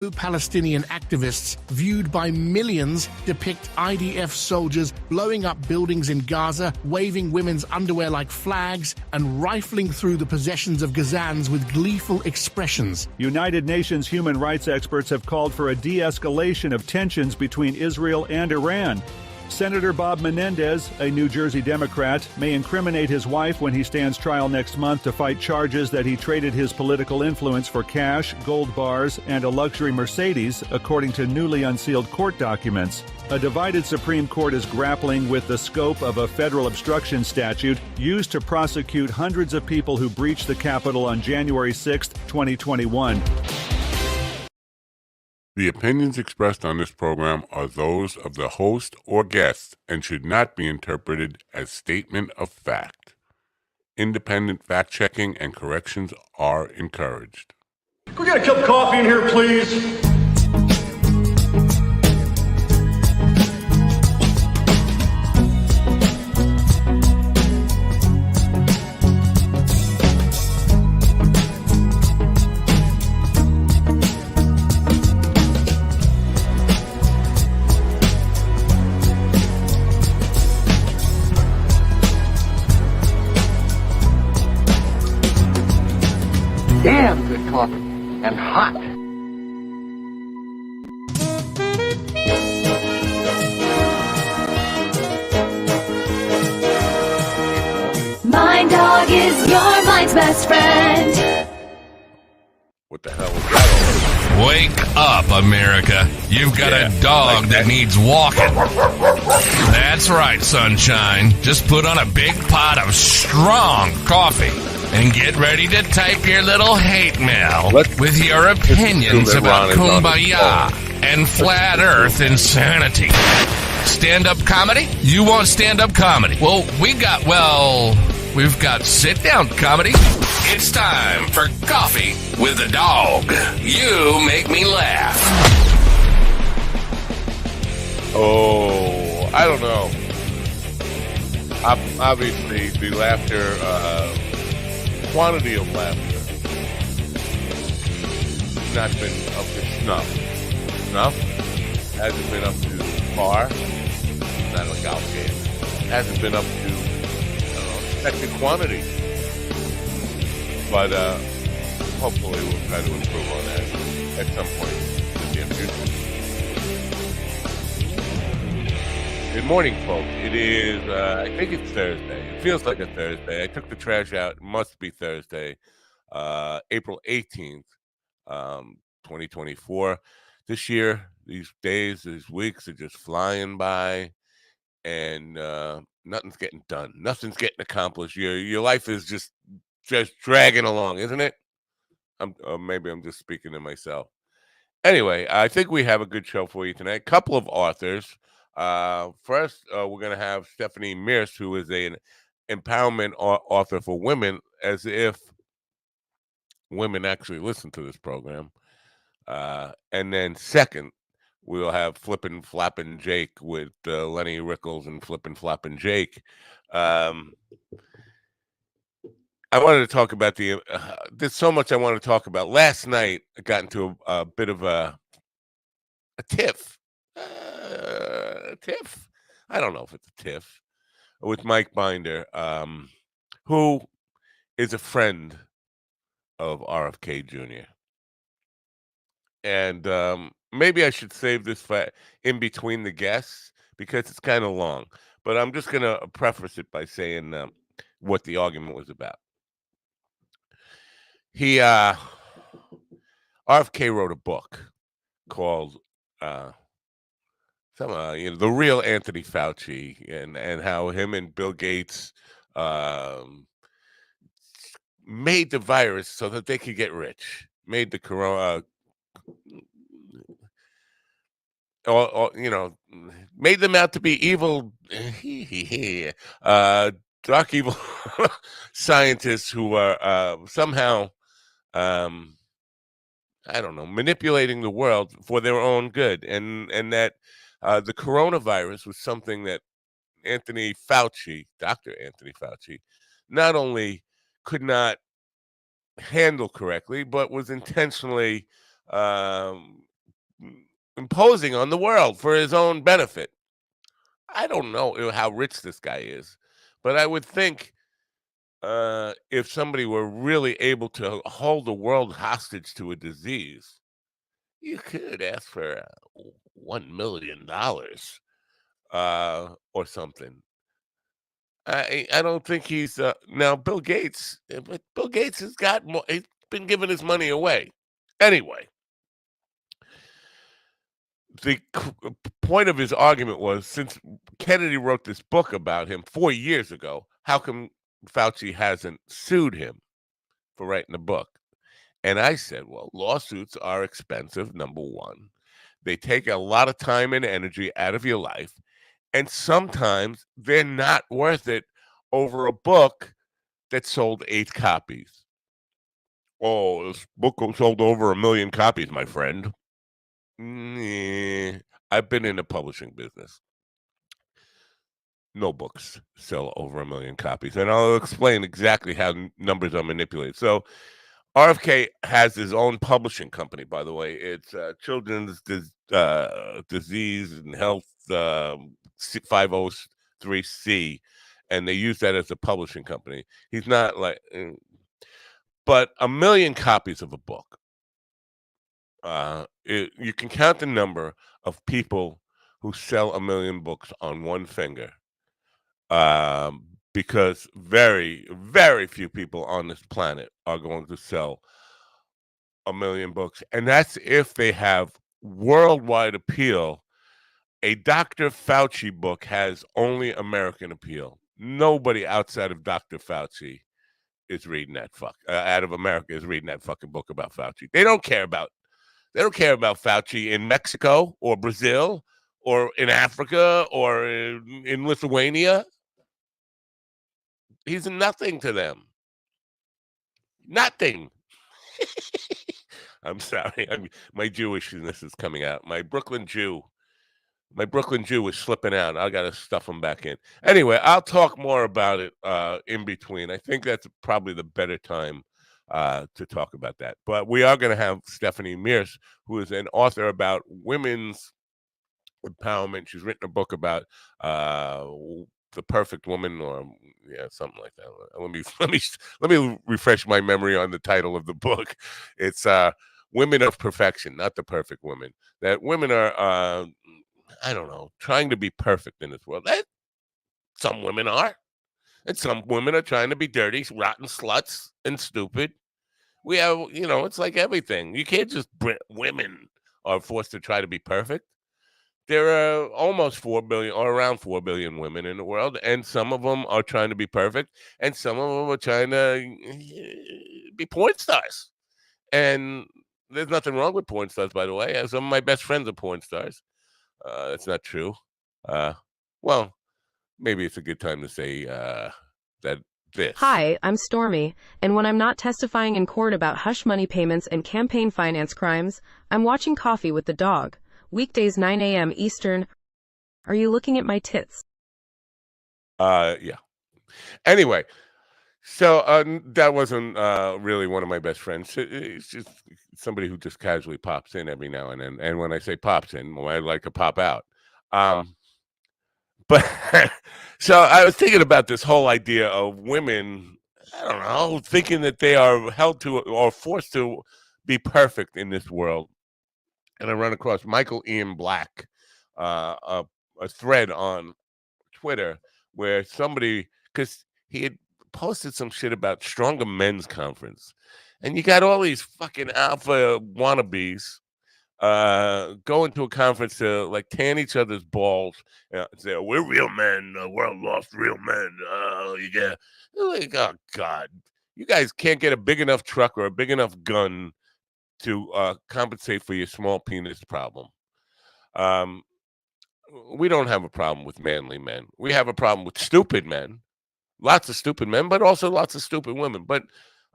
Palestinian activists, viewed by millions, depict IDF soldiers blowing up buildings in Gaza, waving women's underwear like flags, and rifling through the possessions of Gazans with gleeful expressions. United Nations human rights experts have called for a de-escalation of tensions between Israel and Iran. Senator Bob Menendez, a New Jersey Democrat, may incriminate his wife when he stands trial next month to fight charges that he traded his political influence for cash, gold bars, and a luxury Mercedes, according to newly unsealed court documents. A divided Supreme Court is grappling with the scope of a federal obstruction statute used to prosecute hundreds of people who breached the Capitol on January 6, 2021. The opinions expressed on this program are those of the host or guest and should not be interpreted as statement of fact. Independent fact-checking and corrections are encouraged. Can we get a cup of coffee in here, please? Damn good coffee and hot. My dog is your mind's best friend. What the hell was that? Wake up, America. You've got a dog that needs walking. That's right, sunshine. Just put on a big pot of strong coffee and get ready to type your little hate mail with your opinions about kumbaya and flat earth insanity. Stand-up comedy? You want stand-up comedy? Well, we've got sit-down comedy. It's time for Coffee with the Dog. You make me laugh. Oh, I don't know. Obviously, the laughter, quantity of laughter, not been up to snuff. Snuff hasn't been up to par. Not a golf game. Hasn't been up to expected quantity. But hopefully we'll try to improve on that at some point in the near future. Good morning, folks. It is, I think it's Thursday. It feels like a Thursday. I took the trash out. It must be Thursday, April 18th, 2024. This year, these days, these weeks are just flying by, and nothing's getting done. Nothing's getting accomplished. Your life is just dragging along, isn't it? Maybe I'm just speaking to myself. Anyway, I think we have a good show for you tonight. A couple of authors. First, we're going to have Stephanie Mears, who is an empowerment author for women, as if women actually listen to this program. And then second, we'll have Flippin' Flappin' Jake with Lenny Rickles and Flippin' Flappin' Jake. I wanted to talk about there's so much I want to talk about. Last night, I got into a bit of a tiff. Tiff? I don't know if it's a tiff. With Mike Binder, who is a friend of RFK Jr. And maybe I should save this for in between the guests because it's kind of long. But I'm just going to preface it by saying what the argument was about. RFK wrote a book called The Real Anthony Fauci, and how him and Bill Gates made the virus so that they could get rich, made the corona, made them out to be evil, dark evil scientists who are somehow, I don't know, manipulating the world for their own good, and that the coronavirus was something that Anthony Fauci, Dr. Anthony Fauci, not only could not handle correctly, but was intentionally imposing on the world for his own benefit. I don't know how rich this guy is, but I would think if somebody were really able to hold the world hostage to a disease, you could ask for $1 million or something. I don't think he's now Bill Gates, but Bill Gates has got more. He's been giving his money away. Anyway, the point of his argument was, since Kennedy wrote this book about him 4 years ago, how come Fauci hasn't sued him for writing the book? And I said, well, lawsuits are expensive, number one. They take a lot of time and energy out of your life. And sometimes they're not worth it over a book that sold 8 copies. Oh, this book sold over 1 million copies, my friend. I've been in the publishing business. No books sell over 1 million copies. And I'll explain exactly how numbers are manipulated. So RFK has his own publishing company, by the way. It's Children's Disease and Health 503C, and they use that as a publishing company. He's not like, but 1 million copies of a book. You can count the number of people who sell 1 million books on one finger. Because very, very few people on this planet are going to sell 1 million books. And that's if they have worldwide appeal. A Dr. Fauci book has only American appeal. Nobody outside of Dr. Fauci is reading that out of America is reading that fucking book about Fauci. They don't care about Fauci in Mexico or Brazil or in Africa or in Lithuania. He's nothing to them. Nothing. I'm sorry. My Jewishness is coming out. My Brooklyn Jew is slipping out. I got to stuff him back in. Anyway, I'll talk more about it in between. I think that's probably the better time to talk about that. But we are going to have Stephanie Mears, who is an author about women's empowerment. She's written a book about the perfect woman, or something like that. Let me refresh my memory on the title of the book. It's Women of Perfection, not the perfect women. That women are I don't know, trying to be perfect in this world. Some women are, and some women are trying to be dirty, rotten sluts and stupid. We have, it's like everything. You can't just women are forced to try to be perfect. There are almost 4 billion or around 4 billion women in the world, and some of them are trying to be perfect, and some of them are trying to be porn stars. And there's nothing wrong with porn stars, by the way. Some of my best friends are porn stars. That's not true. Well, maybe it's a good time to say that this. Hi, I'm Stormy, and when I'm not testifying in court about hush money payments and campaign finance crimes, I'm watching Coffee with the Dog. Weekdays 9 a.m. Eastern. Are you looking at my tits? Yeah. Anyway, so that wasn't really one of my best friends. It's just somebody who just casually pops in every now and then. And when I say pops in, well, I like to pop out. But so I was thinking about this whole idea of women, I don't know, thinking that they are held to or forced to be perfect in this world. And I run across Michael Ian Black, a thread on Twitter where somebody, because he had posted some shit about Stronger Men's Conference. And you got all these fucking alpha wannabes going to a conference to like tan each other's balls and say, we're real men, the world lost real men. Yeah. Like, oh, God. You guys can't get a big enough truck or a big enough gun to compensate for your small penis problem. We don't have a problem with manly men. We have a problem with stupid men. Lots of stupid men, but also lots of stupid women. But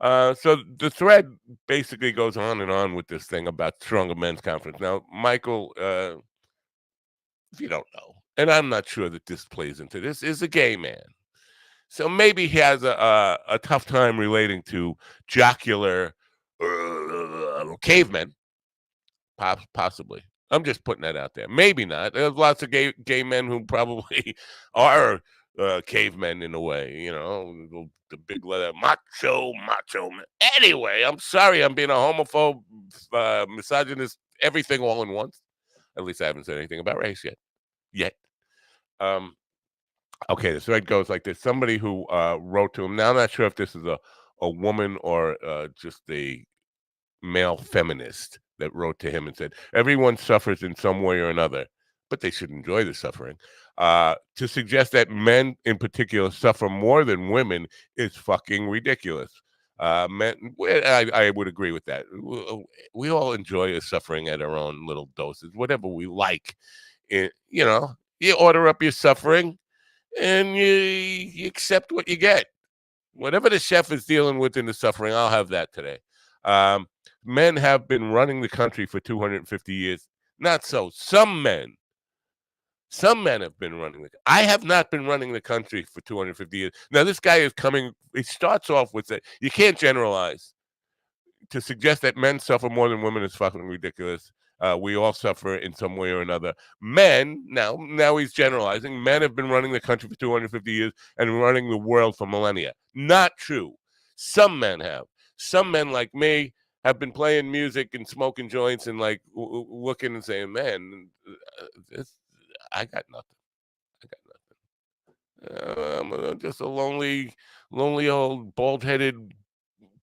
so the thread basically goes on and on with this thing about Stronger Men's Conference. Now, Michael, if you don't know, and I'm not sure that this plays into this, is a gay man. So maybe he has a tough time relating to jocular cavemen, possibly. I'm just putting that out there. Maybe not. There's lots of gay men who probably are cavemen in a way, the big letter macho man. Anyway, I'm sorry I'm being a homophobe, misogynist, everything all in once. At least I haven't said anything about race yet. Um, okay, the thread goes like this. Somebody who wrote to him. Now I'm not sure if this is a woman or just a male feminist that wrote to him and said, everyone suffers in some way or another, but they should enjoy the suffering. To suggest that men in particular suffer more than women is fucking ridiculous. I would agree with that. We all enjoy the suffering at our own little doses, whatever we like. You order up your suffering and you accept what you get. Whatever the chef is dealing with in the suffering, I'll have that today. Men have been running the country for 250 years. Not so. Some men have been running the. I have not been running the country for 250 years. Now this guy is coming. He starts off with that. You can't generalize. To suggest that men suffer more than women is fucking ridiculous. We all suffer in some way or another. Men, now he's generalizing. Men have been running the country for 250 years and running the world for millennia. Not true. Some men have. Some men like me have been playing music and smoking joints and like looking and saying, "Man, I got nothing. I'm just a lonely old bald-headed,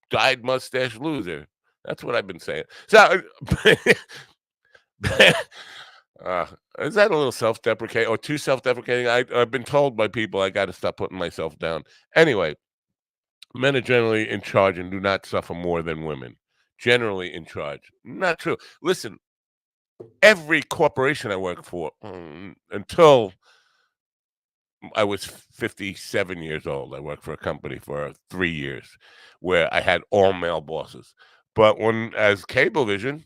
dyed mustache loser." That's what I've been saying. So, is that a little self-deprecating or too self-deprecating? I've been told by people I got to stop putting myself down. Anyway, men are generally in charge and do not suffer more than women. Generally in charge. Not true. Listen, every corporation I worked for until I was 57 years old. I worked for a company for 3 years where I had all male bosses. But as Cablevision,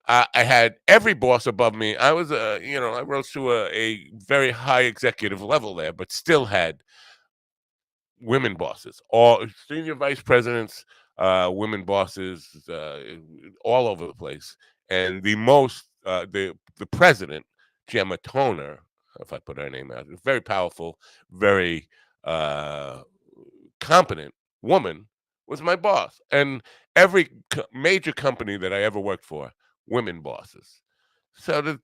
I had every boss above me. I was, I rose to a very high executive level there, but still had women bosses, all senior vice presidents, women bosses, all over the place. And the president, Gemma Toner, if I put her name out, very powerful, very competent woman, was my boss. And every major company that I ever worked for, women bosses. So just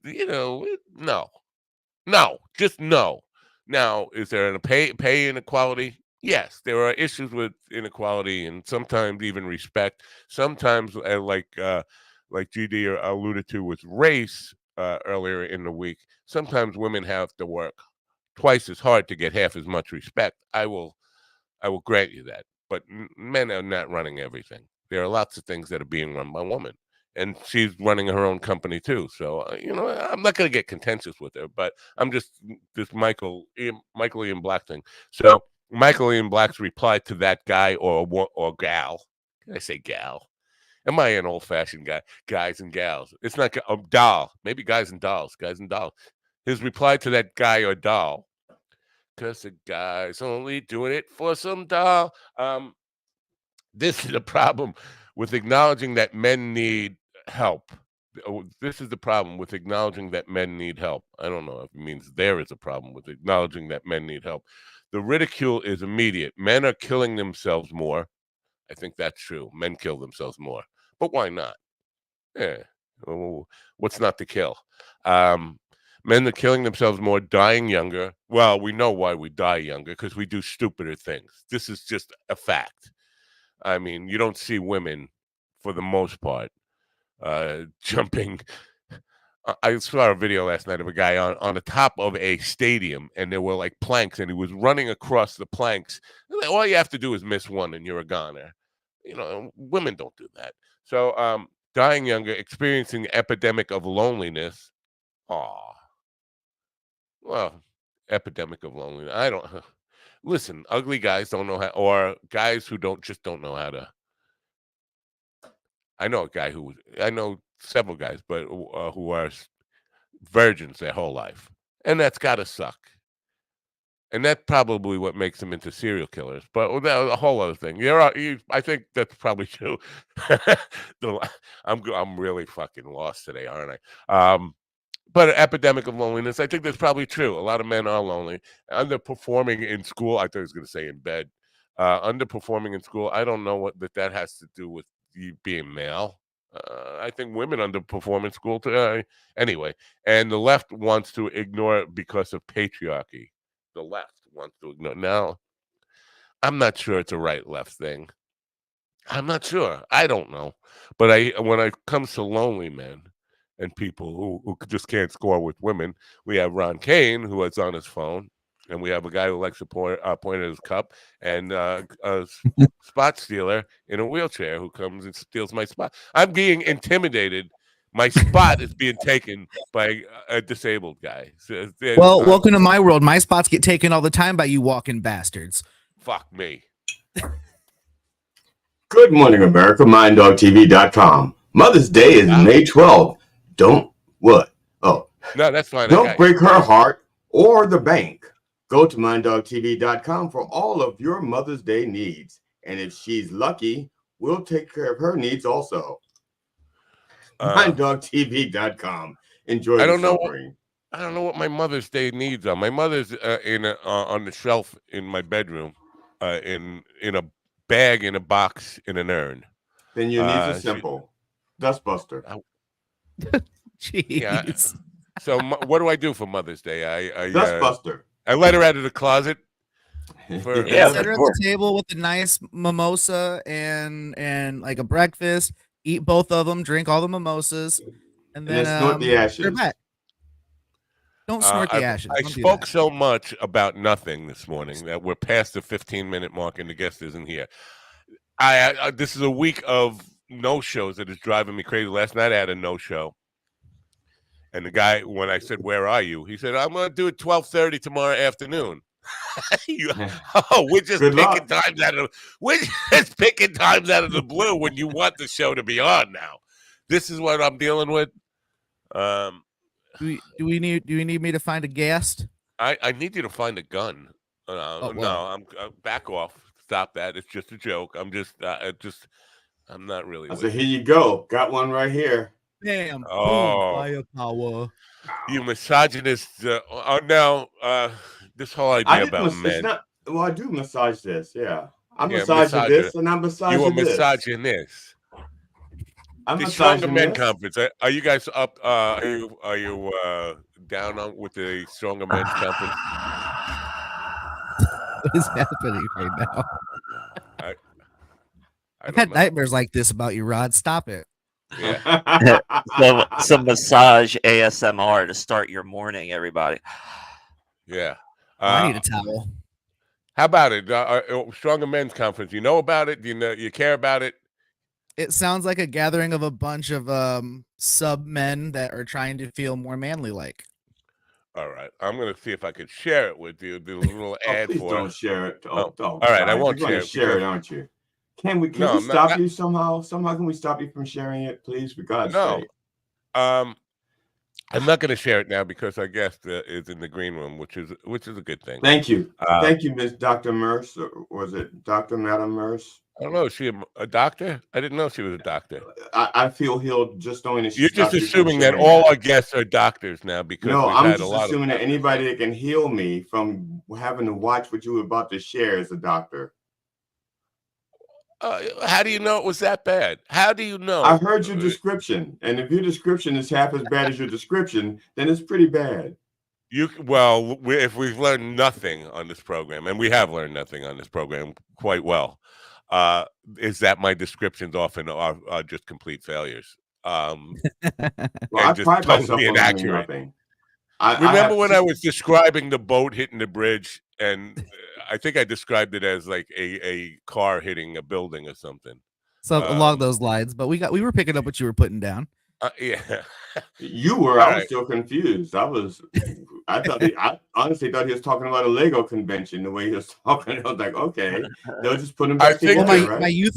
no. Now, is there a pay inequality? Yes, there are issues with inequality and sometimes even respect. Sometimes, like GD alluded to with race earlier in the week, sometimes women have to work twice as hard to get half as much respect. I will grant you that. But men are not running everything. There are lots of things that are being run by women. And she's running her own company too. So, I'm not going to get contentious with her, but I'm just this Michael Ian Black thing. So Michael Ian Black's reply to that guy or gal. Can I say gal? Am I an old-fashioned guy? Guys and gals. It's not a doll. Maybe guys and dolls. Guys and dolls. His reply to that guy or doll. Because the guy's only doing it for some doll. This is the problem with acknowledging that men need help. This is the problem with acknowledging that men need help. I don't know if it means there is a problem with acknowledging that men need help. The ridicule is immediate. Men are killing themselves more. I think that's true. Men kill themselves more. But why not? Yeah. What's not to kill? Men are killing themselves more, dying younger. Well, we know why we die younger, because we do stupider things. This is just a fact. I mean, you don't see women, for the most part, jumping. I saw a video last night of a guy on the top of a stadium, and there were like planks, and he was running across the planks. All you have to do is miss one, and you're a goner. Women don't do that. So, dying younger, experiencing epidemic of loneliness. Aw. Well, epidemic of loneliness. I don't listen. Ugly guys don't know how, or guys who don't know how to. I know several guys, but who are virgins their whole life, and that's got to suck. And that's probably what makes them into serial killers. But that's a whole other thing. I think that's probably true. I'm really fucking lost today, aren't I? but an epidemic of loneliness. I think that's probably true. A lot of men are lonely, underperforming in school. I thought he was going to say in bed. Underperforming in school. I don't know what that has to do with you being male. I think women underperform in school too. Anyway, and the left wants to ignore it because of patriarchy. The left wants to ignore. Now, I'm not sure it's a right-left thing. I'm not sure. I don't know. But when it comes to lonely men and people who just can't score with women, we have Ron Kane, who is on his phone, and we have a guy who likes to point at his cup, and a spot stealer in a wheelchair who comes and steals my spot. I'm being intimidated. My spot is being taken by a disabled guy. Well, welcome to my world. My spots get taken all the time by you walking bastards. Fuck me. Good morning, America. MindDogTV.com. Mother's Day is May 12th. Don't what? Oh, no, that's fine. Don't break her heart or the bank. Go to MindDogTV.com for all of your Mother's Day needs. And if she's lucky, we'll take care of her needs also. MindDogTV.com. Enjoy the suffering. I don't know what my Mother's Day needs are. My mother's on the shelf in my bedroom, in a bag, in a box, in an urn. Then your needs are simple. Dustbuster. Jeez. Yeah. So what do I do for Mother's Day? Dustbuster. I let her out of the closet. Set her at the table with a nice mimosa and like a breakfast. Eat both of them. Drink all the mimosas, and then snort the ashes. Don't snort the ashes. I spoke so much about nothing this morning that we're past the 15-minute mark and the guest isn't here. This is a week of no-shows that is driving me crazy. Last night I had a no-show. And the guy, when I said, "Where are you?" He said, "I'm going to do it 12:30 tomorrow afternoon." We're just picking times out of the blue when you want the show to be on now. This is what I'm dealing with. Do you need me to find a guest? I need you to find a gun. No, I'm back off. Stop that. It's just a joke. I'm I'm not really. I said, here you go. Got one right here. Damn. Oh, firepower. You misogynist. Now, this whole idea about men. I do massage this. Yeah. I'm massaging this and I'm massaging this. You a misogynist. I'm the Stronger Men Conference. Are you guys up? Are you down with the Stronger Men's Conference? What is happening right now? I've had nightmares like this about you, Rod. Stop it. Yeah. Some massage ASMR to start your morning, everybody. Yeah. I need a towel. How about it? Stronger Men's Conference. You know about it? You care about it? It sounds like a gathering of a bunch of sub men that are trying to feel more manly like. All right. I'm going to see if I could share it with you. Do a little ad please for don't share it. All right. I won't share it. Share it, aren't you? Can we stop you somehow? Somehow can we stop you from sharing it, please? For God's sake. I'm not going to share it now because our guest is in the green room, which is a good thing. Thank you. Thank you, Miss Dr. Merce. Or was it Dr. Madam Merce? I don't know. Is she a doctor? I didn't know she was a doctor. I feel healed just knowing that she's. You're just assuming that all our guests are doctors now because I'm just assuming that anybody that can heal me from having to watch what you were about to share is a doctor. How do you know it was that bad? How do you know? I heard your description, and if your description is half as bad as your description, then it's pretty bad. If we've learned nothing on this program, and we have learned nothing on this program quite well, is that my descriptions often are just complete failures. I pride myself on inaccurate. Nothing. Remember when I was describing the boat hitting the bridge, and I think I described it as like a car hitting a building or something. So along those lines, but we were picking up what you were putting down. Yeah, you were. I was still confused. I honestly thought he was talking about a Lego convention. The way he was talking, I was like, okay, they'll just put him back together. Right?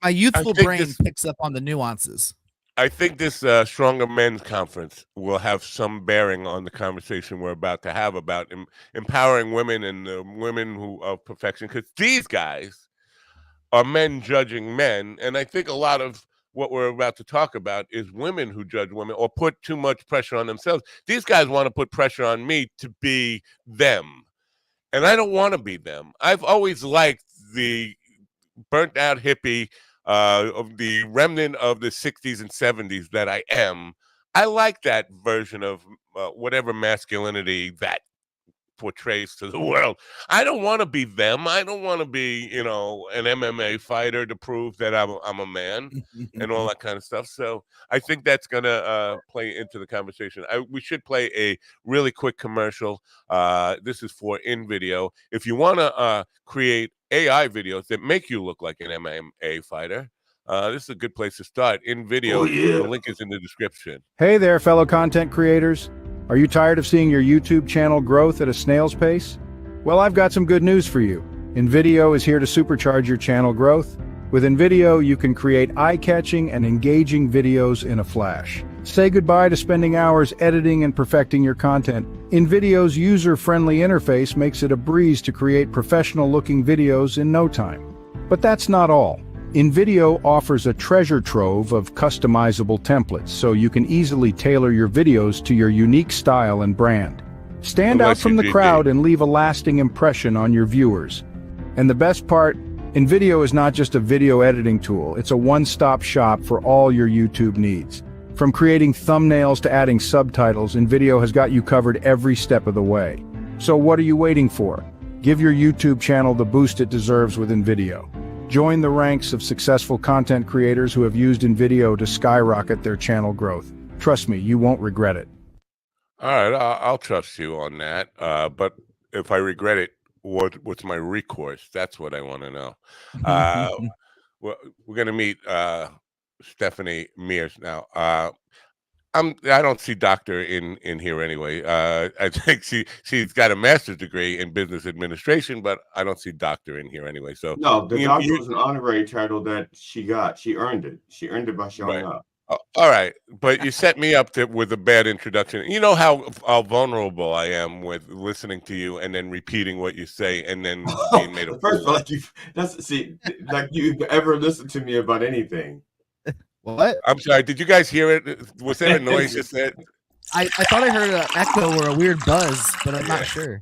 My youthful brain picks up on the nuances. I think this Stronger Men's Conference will have some bearing on the conversation we're about to have about empowering women and women who of perfection, because these guys are men judging men, and I think a lot of what we're about to talk about is women who judge women or put too much pressure on themselves. These guys want to put pressure on me to be them, and I don't want to be them. I've always liked the burnt out hippie of the remnant of the 60s and 70s that I am. I like that version of whatever masculinity that portrays to the world. I don't want to be them. I don't want to be, an MMA fighter to prove that I'm a man and all that kind of stuff. So I think that's gonna play into the conversation. We should play a really quick commercial. This is for InVideo. If you want to create AI videos that make you look like an MMA fighter, this is a good place to start. InVideo. Oh, yeah. The link is in the description. Hey there, fellow content creators. Are you tired of seeing your YouTube channel growth at a snail's pace? Well, I've got some good news for you. InVideo is here to supercharge your channel growth. With InVideo, you can create eye-catching and engaging videos in a flash. Say goodbye to spending hours editing and perfecting your content. InVideo's user-friendly interface makes it a breeze to create professional-looking videos in no time. But that's not all. InVideo offers a treasure trove of customizable templates, so you can easily tailor your videos to your unique style and brand. Stand out from the crowd and leave a lasting impression on your viewers. And the best part, InVideo is not just a video editing tool, it's a one-stop shop for all your YouTube needs. From creating thumbnails to adding subtitles, InVideo has got you covered every step of the way. So what are you waiting for? Give your YouTube channel the boost it deserves with InVideo. Join the ranks of successful content creators who have used InVideo to skyrocket their channel growth. Trust me, you won't regret it. All right, I'll trust you on that. But if I regret it, what's my recourse? That's what I want to know. We're going to meet Stephanie Mears now. I don't see doctor in here anyway. I think she's got a master's degree in business administration, but I don't see doctor in here anyway. So no, the doctor was an honorary title that she got. She earned it. She earned it by showing up. All right, but you set me up with a bad introduction. You know how vulnerable I am with listening to you and then repeating what you say and then being made a first of all, like you've ever listened to me about anything. What? I'm sorry. Did you guys hear it? Was there a noise you said? I thought I heard an echo or a weird buzz, but I'm not sure.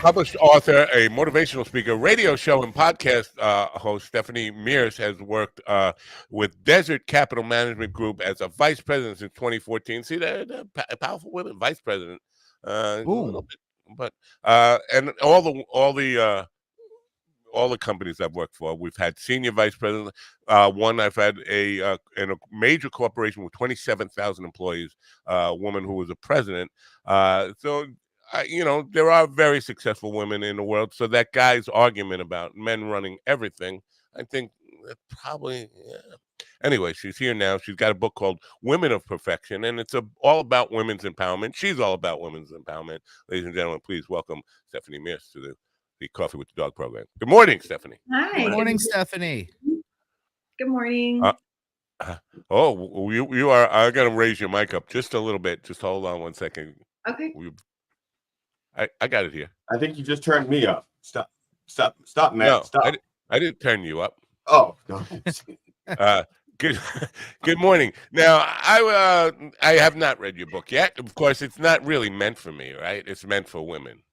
Published author, a motivational speaker, radio show and podcast host, Stephanie Mears has worked with Desert Capital Management Group as a vice president since 2014. See, they're powerful women, vice president. A little bit, but and all the companies I've worked for, we've had senior vice president. One I've had in a major corporation with 27,000 employees, a woman who was a president. There are very successful women in the world. So that guy's argument about men running everything, I think probably, yeah. Anyway, she's here now. She's got a book called Women of Perfection, and it's all about women's empowerment. She's all about women's empowerment. Ladies and gentlemen, please welcome Stephanie Mears to the Coffee with the Dog program. Good morning, Stephanie. Hi. Good morning, Stephanie. Good morning. You are. I'm gonna raise your mic up just a little bit. Just hold on one second. Okay. I got it here. I think you just turned me up. Stop, Matt. No, Stop. I didn't turn you up. Oh, no. Good morning. Now, I have not read your book yet. Of course, it's not really meant for me, right? It's meant for women.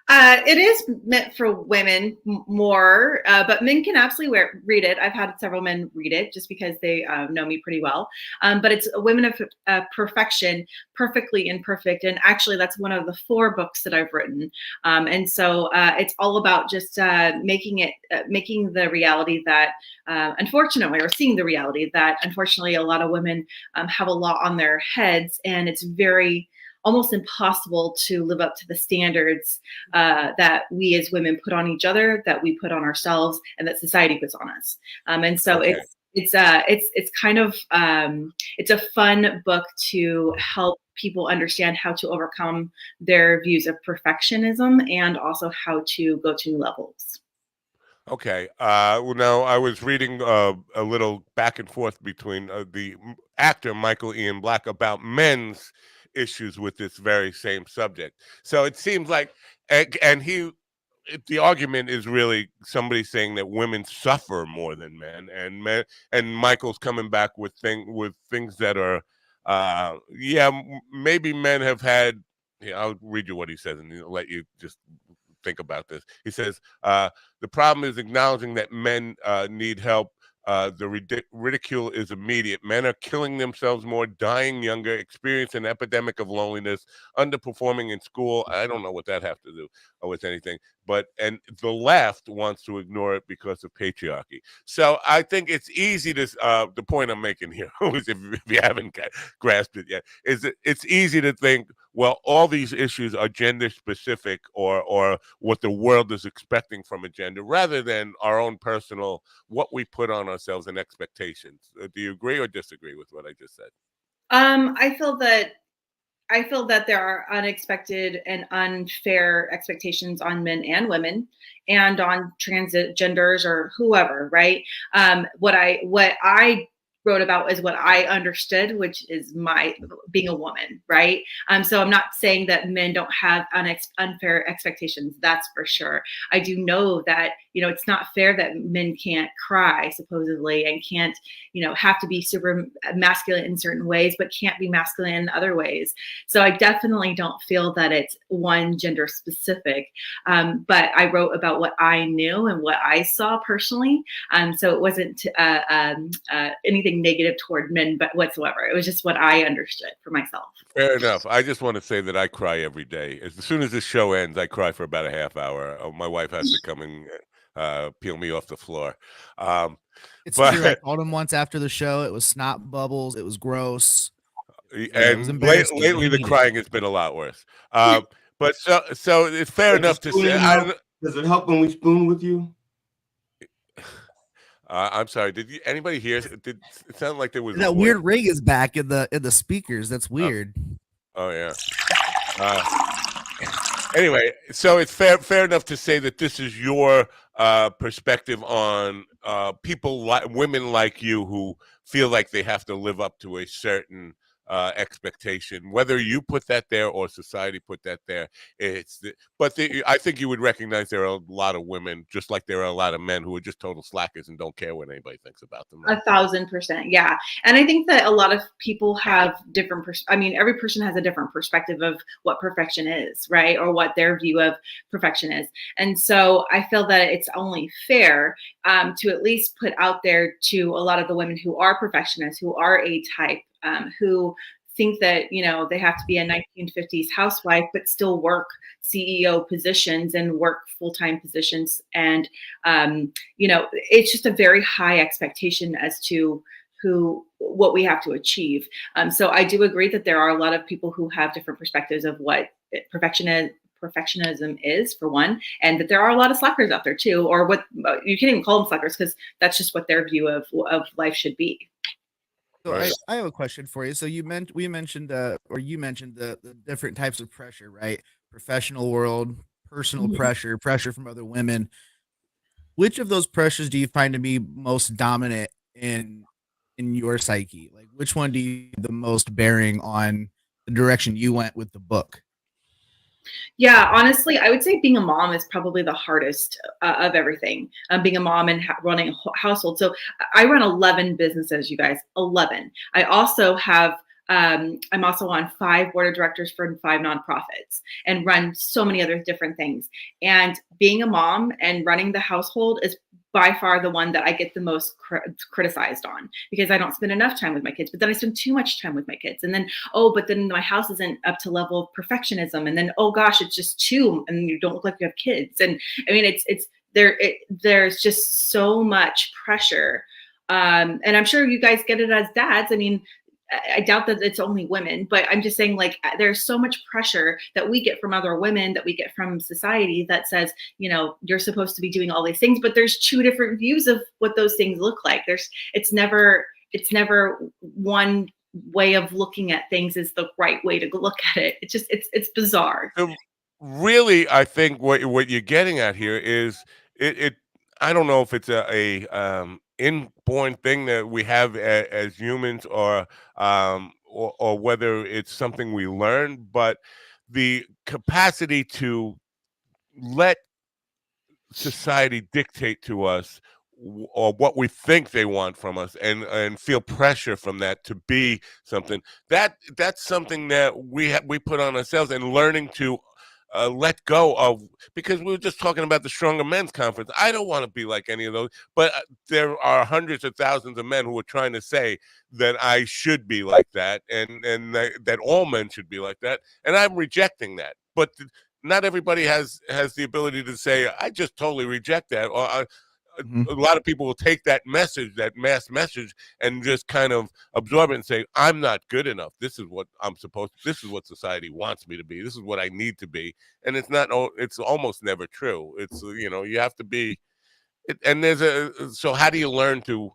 It is meant for women more, but men can absolutely read it. I've had several men read it just because they know me pretty well. But it's Women of Perfection, Perfectly Imperfect. And actually, that's one of the 4 books that I've written. And so it's all about just making the reality that, unfortunately, or seeing the reality that, unfortunately, a lot of women have a lot on their heads. And it's almost impossible to live up to the standards that we as women put on each other, that we put on ourselves, and that society puts on us. And so it's kind of it's a fun book to help people understand how to overcome their views of perfectionism and also how to go to new levels. Okay. Well, now I was reading a little back and forth between the actor Michael Ian Black about men's issues with this very same subject. So it seems like, and he the argument is really somebody saying that women suffer more than men, and Michael's coming back with things that are, maybe men have had. Yeah, I'll read you what he says and let you just think about this. He says, the problem is acknowledging that men need help. The ridicule is immediate. Men are killing themselves more, dying younger, experience an epidemic of loneliness, underperforming in school. I don't know what that has to do with anything. And the left wants to ignore it because of patriarchy. So I think it's easy to, the point I'm making here, is if you haven't grasped it yet, is that it's easy to think, well, all these issues are gender specific or what the world is expecting from a gender rather than our own personal, what we put on ourselves and expectations. Do you agree or disagree with what I just said? I feel that there are unexpected and unfair expectations on men and women and on transgenders or whoever, right? What I wrote about is what I understood, which is my being a woman, right? So I'm not saying that men don't have unfair expectations. That's for sure. I do know that, it's not fair that men can't cry supposedly and can't, have to be super masculine in certain ways, but can't be masculine in other ways. So I definitely don't feel that it's one gender specific. But I wrote about what I knew and what I saw personally. So it wasn't anything negative toward men, but whatsoever. It was just what I understood for myself. Fair enough. I just want to say that I cry every day. As soon as this show ends, I cry for about a half hour. My wife has to come and peel me off the floor. It's true. I called him once after the show. It was snot bubbles. It was gross. And lately, the crying has been a lot worse. But so it's fair enough to say. Does it help when we spoon with you? I'm sorry. Did anybody hear? It sounded like there was that weird ring is back in the speakers. That's weird. Oh yeah. Anyway, so it's fair enough to say that this is your perspective on women like you who feel like they have to live up to a certain expectation, whether you put that there or society put that there. I think you would recognize there are a lot of women, just like there are a lot of men who are just total slackers and don't care what anybody thinks about them. 1,000%, yeah. And I think that a lot of people have different. Every person has a different perspective of what perfection is, right, or what their view of perfection is. And so I feel that it's only fair to at least put out there to a lot of the women who are perfectionists, who are A-type, who think that they have to be a 1950s housewife but still work CEO positions and work full-time positions, and it's just a very high expectation as to what we have to achieve. So I do agree that there are a lot of people who have different perspectives of what perfectionism is, for one, and that there are a lot of slackers out there too, or what you can't even call them slackers because that's just what their view of life should be. So I have a question for you. So you mentioned the different types of pressure, right? Professional world, personal pressure from other women. Which of those pressures do you find to be most dominant in your psyche? Like, which one do you the most bearing on the direction you went with the book? Yeah, honestly, I would say being a mom is probably the hardest of everything. Being a mom and running a household. So I run 11 businesses, you guys, 11. I also have, I'm also on 5 board of directors for 5 nonprofits and run so many other different things. And being a mom and running the household is by far the one that I get the most criticized on, because I don't spend enough time with my kids, but then I spend too much time with my kids. And then, but then my house isn't up to level of perfectionism. And then, oh gosh, it's just 2 and you don't look like you have kids. And I mean, there's just so much pressure. And I'm sure you guys get it as dads. I mean, I doubt that it's only women, but I'm just saying, like, there's so much pressure that we get from other women, that we get from society, that says, you're supposed to be doing all these things, but there's 2 different views of what those things look like. It's never one way of looking at things is the right way to look at it. It's bizarre. So really, I think what you're getting at here is it. I don't know if it's a inborn thing that we have as humans, or whether it's something we learn, but the capacity to let society dictate to us or what we think they want from us, and feel pressure from that to be something that's something that we put on ourselves, and learning to let go of, because we were just talking about the Stronger Men's Conference. I don't want to be like any of those, but there are hundreds of thousands of men who are trying to say that I should be like that, and that all men should be like that, and I'm rejecting that. But not everybody has the ability to say, I just totally reject that. Or a lot of people will take that message, that mass message, and just kind of absorb it and say, I'm not good enough. This is what I'm supposed to, this is what society wants me to be. This is what I need to be. And it's not, it's almost never true. It's, you have to be, and so how do you learn to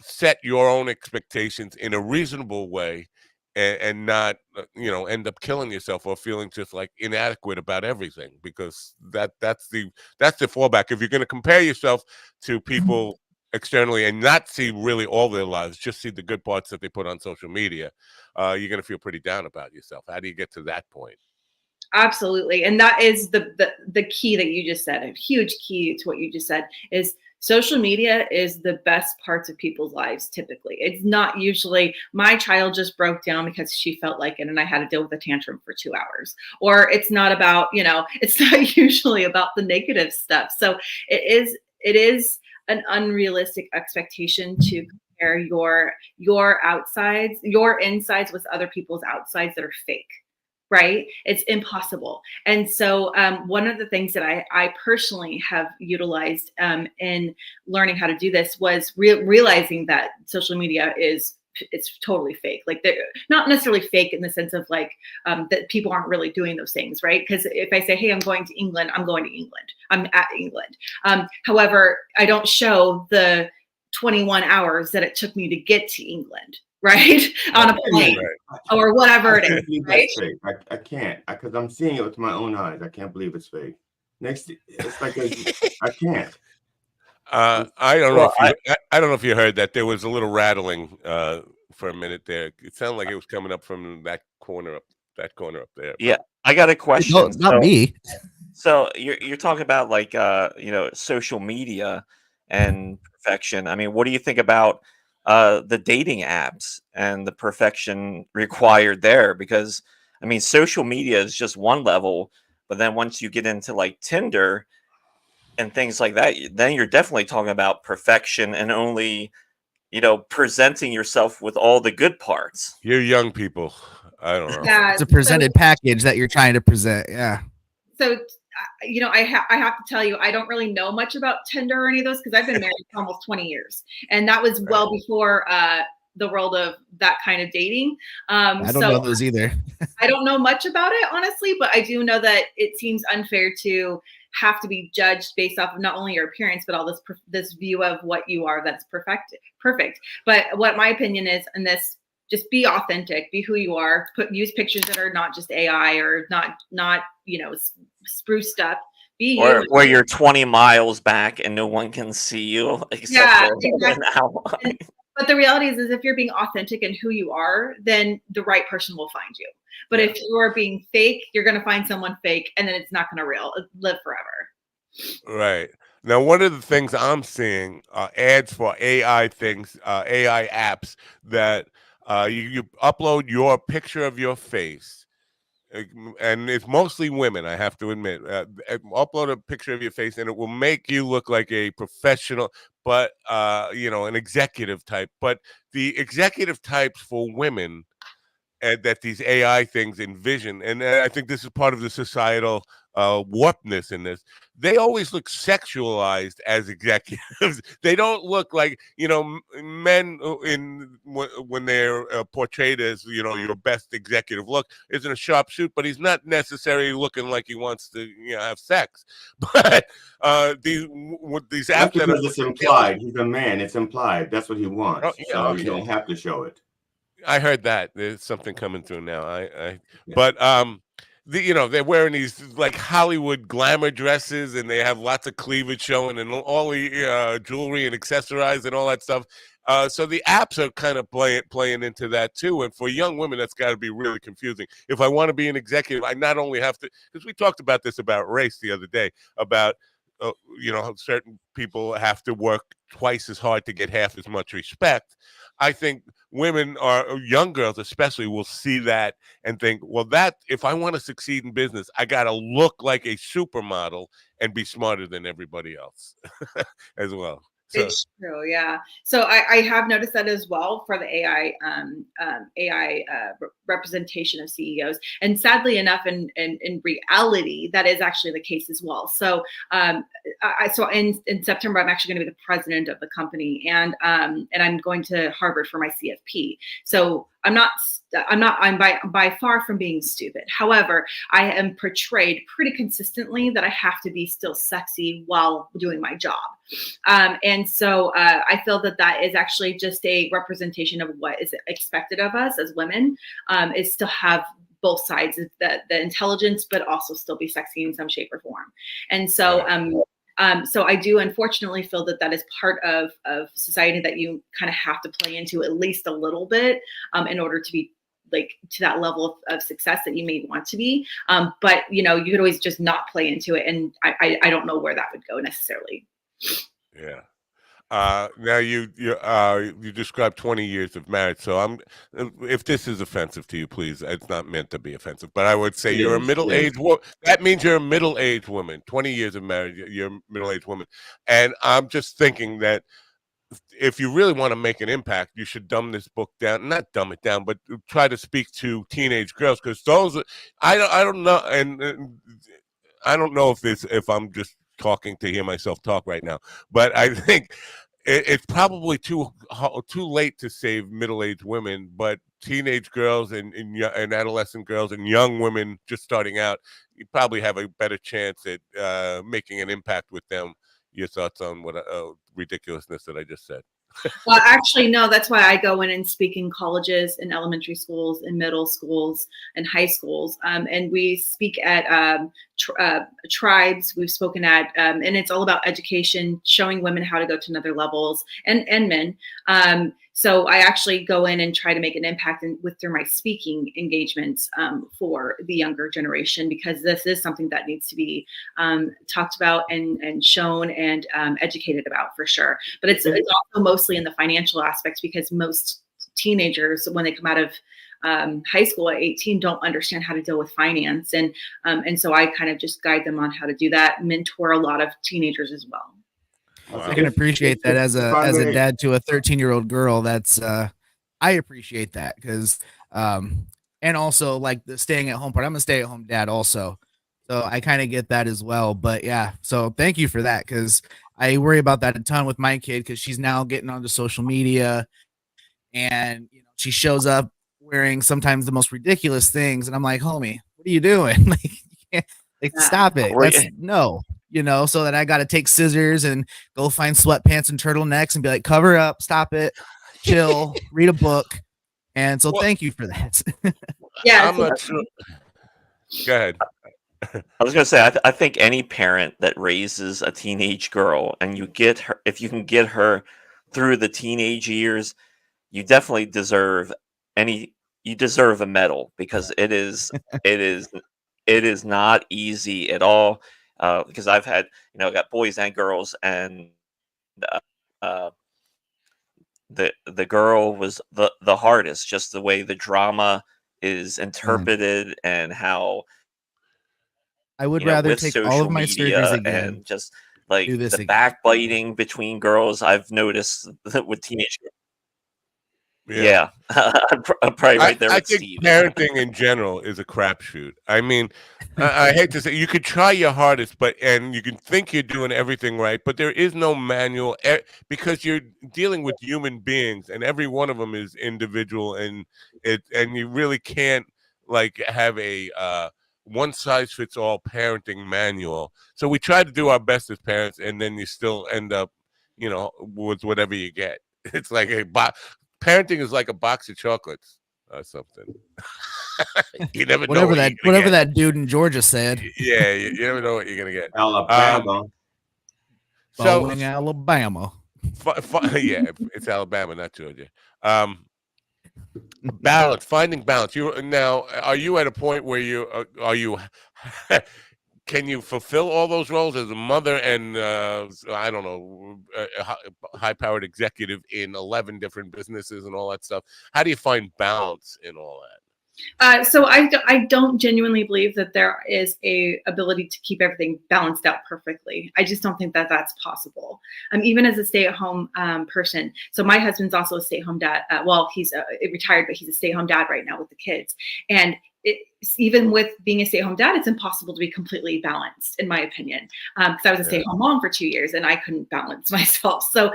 set your own expectations in a reasonable way, and not end up killing yourself or feeling just like inadequate about everything, because that's the fallback. If you're going to compare yourself to people externally and not see really all their lives, just see the good parts that they put on social media, you're going to feel pretty down about yourself. How do you get to that point? Absolutely. And that is the key that you just said. A huge key to what you just said is social media is the best parts of people's lives. Typically, it's not usually my child just broke down because she felt like it and I had to deal with a tantrum for 2 hours, or it's not about, it's not usually about the negative stuff. So it is an unrealistic expectation to compare your outsides, your insides with other people's outsides that are fake. Right? It's impossible. And so one of the things that I personally have utilized in learning how to do this was realizing that social media it's totally fake. Like, they're not necessarily fake in the sense of like that people aren't really doing those things, right? Because if I say, hey, I'm going to England, I'm going to England. I'm at England. However, I don't show the 21 hours that it took me to get to England, right? On a plane, or whatever it is, right? I can't, because I'm seeing it with my own eyes. I can't believe it's fake. It's like I can't. I don't know if you heard that. There was a little rattling for a minute there. It sounded like it was coming up from that corner up there. Yeah, I got a question. No, not me. So you're talking about like social media and perfection. I mean, what do you think about the dating apps and the perfection required there? Because I mean, social media is just one level, but then once you get into like Tinder and things like that, then you're definitely talking about perfection and only, presenting yourself with all the good parts. You're young people. I don't know. Yeah, It's a presented package that you're trying to present. Yeah. So, I have to tell you, I don't really know much about Tinder or any of those, because I've been married for almost 20 years. And that was well before the world of that kind of dating. I don't know those either. I don't know much about it, honestly, but I do know that it seems unfair to have to be judged based off of not only your appearance, but all this view of what you are that's perfect. But what my opinion is in this, just be authentic, be who you are, use pictures that are not just AI or not spruced up. Be or you. where you're 20 miles back and no one can see you except Yeah, for exactly. an outline. But the reality is if you're being authentic in who you are, then the right person will find you. But if you're being fake, you're going to find someone fake, and then it's not going to live forever. Right. Now, one of the things I'm seeing ads for AI things, AI apps that you upload your picture of your face, and it's mostly women, I have to admit. Upload a picture of your face, and it will make you look like a professional, but an executive type. But the executive types for women that these AI things envision, and I think this is part of the societal warpedness in this. They always look sexualized as executives. They don't look like men when they're portrayed as your best executive look is in a sharp suit, but he's not necessarily looking like he wants to have sex. But these apps that because it's implied. He's a man. It's implied. That's what he wants. Oh, yeah, so okay. You don't have to show it. I heard that there's something coming through now. But they're wearing these like Hollywood glamour dresses, and they have lots of cleavage showing, and all the jewelry and accessorized and all that stuff. So the apps are kind of playing into that too. And for young women, that's got to be really confusing. If I want to be an executive, I not only have to, because we talked about this about race the other day, about certain people have to work twice as hard to get half as much respect. I think women young girls especially will see that and think, well, that if I want to succeed in business, I got to look like a supermodel and be smarter than everybody else as well. So It's true, yeah. So I have noticed that as well for the AI representation of CEOs, and sadly enough, in reality, that is actually the case as well. So so in September, I'm actually going to be the president of the company, and I'm going to Harvard for my CFP. So I'm by far from being stupid. However, I am portrayed pretty consistently that I have to be still sexy while doing my job. And so I feel that is actually just a representation of what is expected of us as women, is to have both sides of the intelligence, but also still be sexy in some shape or form. And so so I do unfortunately feel that is part of society that you kind of have to play into at least a little bit in order to be like to that level of success that you may want to be. But you could always just not play into it. And I don't know where that would go necessarily. Yeah. Now you described 20 years of marriage. So if this is offensive to you, please, it's not meant to be offensive, but I would say you're a middle-aged woman. That means you're a middle-aged woman. 20 years of marriage, you're a middle-aged woman. And I'm just thinking that if you really want to make an impact, you should dumb this book down. Not dumb it down, but try to speak to teenage girls, because those I don't know, and I don't know if I'm just talking to hear myself talk right now, but I think it's probably too late to save middle-aged women, but teenage girls and adolescent girls and young women just starting out, you probably have a better chance at making an impact with them. Your thoughts on what ridiculousness that I just said? Well, actually, no, that's why I go in and speak in colleges, in elementary schools, in middle schools, and high schools. And we speak at tribes. We've spoken at, and it's all about education, showing women how to go to another levels, and men. So I actually go in and try to make an impact through my speaking engagements for the younger generation, because this is something that needs to be talked about and shown and educated about for sure. But it's also mostly in the financial aspects, because most teenagers, when they come out of high school at 18, don't understand how to deal with finance, and so I kind of just guide them on how to do that. Mentor a lot of teenagers as well. Wow. I can appreciate that as a dad to a 13-year-old girl. That's I appreciate that, because and also like the staying at home part. I'm a stay-at-home dad also, so I kind of get that as well. But yeah, so thank you for that, because I worry about that a ton with my kid, because she's now getting onto social media, and she shows up wearing sometimes the most ridiculous things, and I'm like, homie, what are you doing? Like, you can't, stop it. No. So that I got to take scissors and go find sweatpants and turtlenecks and be like, cover up, stop it, chill, read a book. And so thank you for that. Yeah. I'm not sure. Go ahead. I was going to say, I think any parent that raises a teenage girl, and if you can get her through the teenage years, you definitely deserve a medal, because it is not easy at all. Because I've had, got boys and girls, and the girl was the hardest, just the way the drama is interpreted and how I would rather with take social all of my media surgeries again. and just like do this the again. backbiting between girls. I've noticed that with teenage girls. Yeah. I'm probably right there I with think Steve. parenting in general is a crapshoot. I mean, I hate to say, you could try your hardest, and you can think you're doing everything right, but there is no manual, because you're dealing with human beings, and every one of them is individual, and you really can't like have a one size fits all parenting manual. So we try to do our best as parents, and then you still end up, with whatever you get. It's like parenting is like a box of chocolates or something. You never know whatever that dude in Georgia said. Yeah, you never know what you're gonna get. Alabama. Boeing, Alabama. Yeah, it's Alabama, not Georgia. Balance, finding balance. Are you at a point where are you can you fulfill all those roles as a mother and I don't know, a high-powered executive in 11 different businesses and all that stuff? How do you find balance in all that? So I don't genuinely believe that there is a ability to keep everything balanced out perfectly. I just don't think that that's possible. Even as a stay-at-home person. So my husband's also a stay-at-home dad. Well, he's retired, but he's a stay-at-home dad right now with the kids. And even with being a stay-at-home dad, it's impossible to be completely balanced, in my opinion. Because I was a stay-at-home mom for 2 years and I couldn't balance myself. So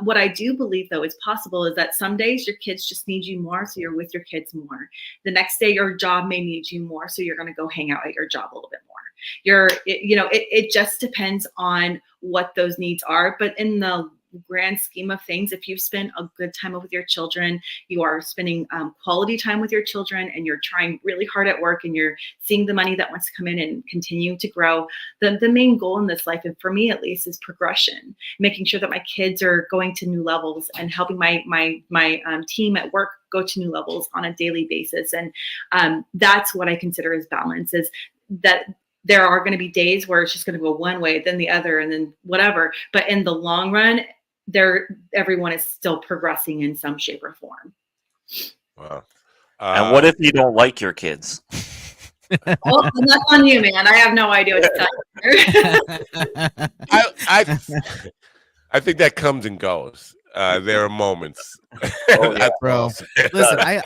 what I do believe, though, is possible is that some days your kids just need you more, so you're with your kids more. The next day your job may need you more, so you're going to go hang out at your job a little bit more. It just depends on what those needs are. But in the grand scheme of things, if you spend a good time with your children, you are spending quality time with your children, and you're trying really hard at work, and you're seeing the money that wants to come in and continue to grow, the main goal in this life, and for me at least, is progression, making sure that my kids are going to new levels and helping my team at work go to new levels on a daily basis. And that's what I consider as balance, is that there are going to be days where it's just going to go one way, then the other, and then whatever. But in the long run, everyone is still progressing in some shape or form. Wow. And what if you don't like your kids? Well, and that's on you, man. I have no idea what to tell you. I think that comes and goes. There are moments. Bro, listen, I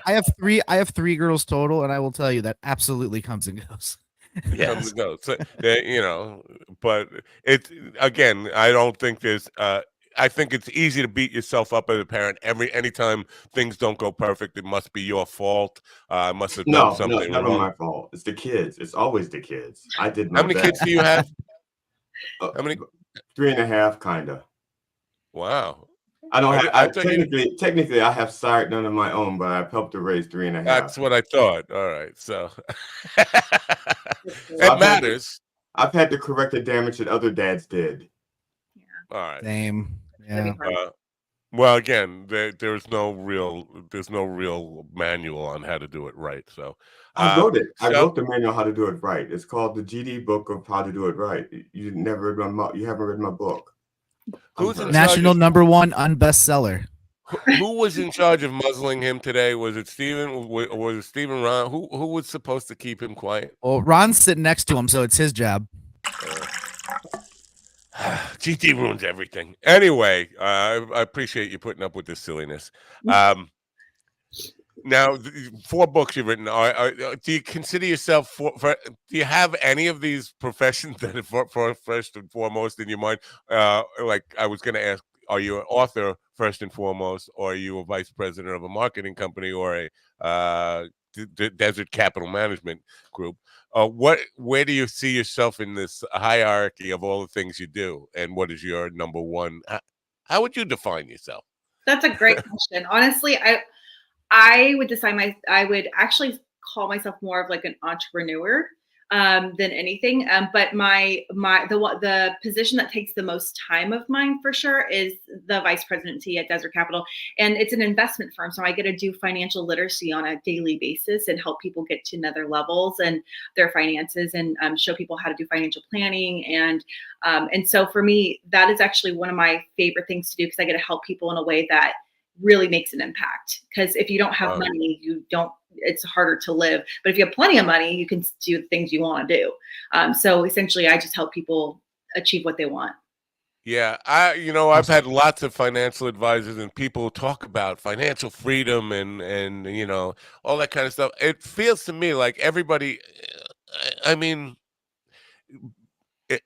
have three girls total, and I will tell you that absolutely comes and goes. Comes and goes. So, but it's, again, I don't think there's I think it's easy to beat yourself up as a parent. Anytime things don't go perfect, it must be your fault. I must have done something it's never wrong. my fault. It's the kids. It's always the kids. I did my How many best. kids do you have? How many? 3.5, kinda. Wow. I don't have. Technically, I have sired none of my own, but I've helped to raise 3.5. That's what I thought. All right, so it matters. I've had to correct the damage that other dads did. All right. Same. Yeah. Well, again, there's no real manual on how to do it right. So I wrote it. I wrote the manual how to do it right. It's called the GD Book of How to Do It Right. You haven't read my book. Who's in National #1 unbestseller. Who was in charge of muzzling him today? Was it Steven? Was it Steven Ron? Who was supposed to keep him quiet? Well, Ron's sitting next to him, so it's his job. GT ruins everything. Anyway, I appreciate you putting up with this silliness. Now, 4 books you've written. Do you consider yourself do you have any of these professions that are for first and foremost in your mind? Like I was going to ask, are you an author first and foremost, or are you a vice president of a marketing company, or a Desert Capital Management Group? Where do you see yourself in this hierarchy of all the things you do, and what is your number one? How would you define yourself? That's a great question. Honestly, I would actually call myself more of like an entrepreneur than anything. But the position that takes the most time of mine for sure is the vice presidency at Desert Capital, and it's an investment firm. So I get to do financial literacy on a daily basis and help people get to another levels and their finances, and show people how to do financial planning. And so for me, that is actually one of my favorite things to do, because I get to help people in a way that really makes an impact. Because if you don't have money, it's harder to live. But if you have plenty of money, you can do the things you want to do. So essentially, I just help people achieve what they want. Yeah, I've had lots of financial advisors, and people talk about financial freedom and all that kind of stuff. It feels to me like everybody, I mean,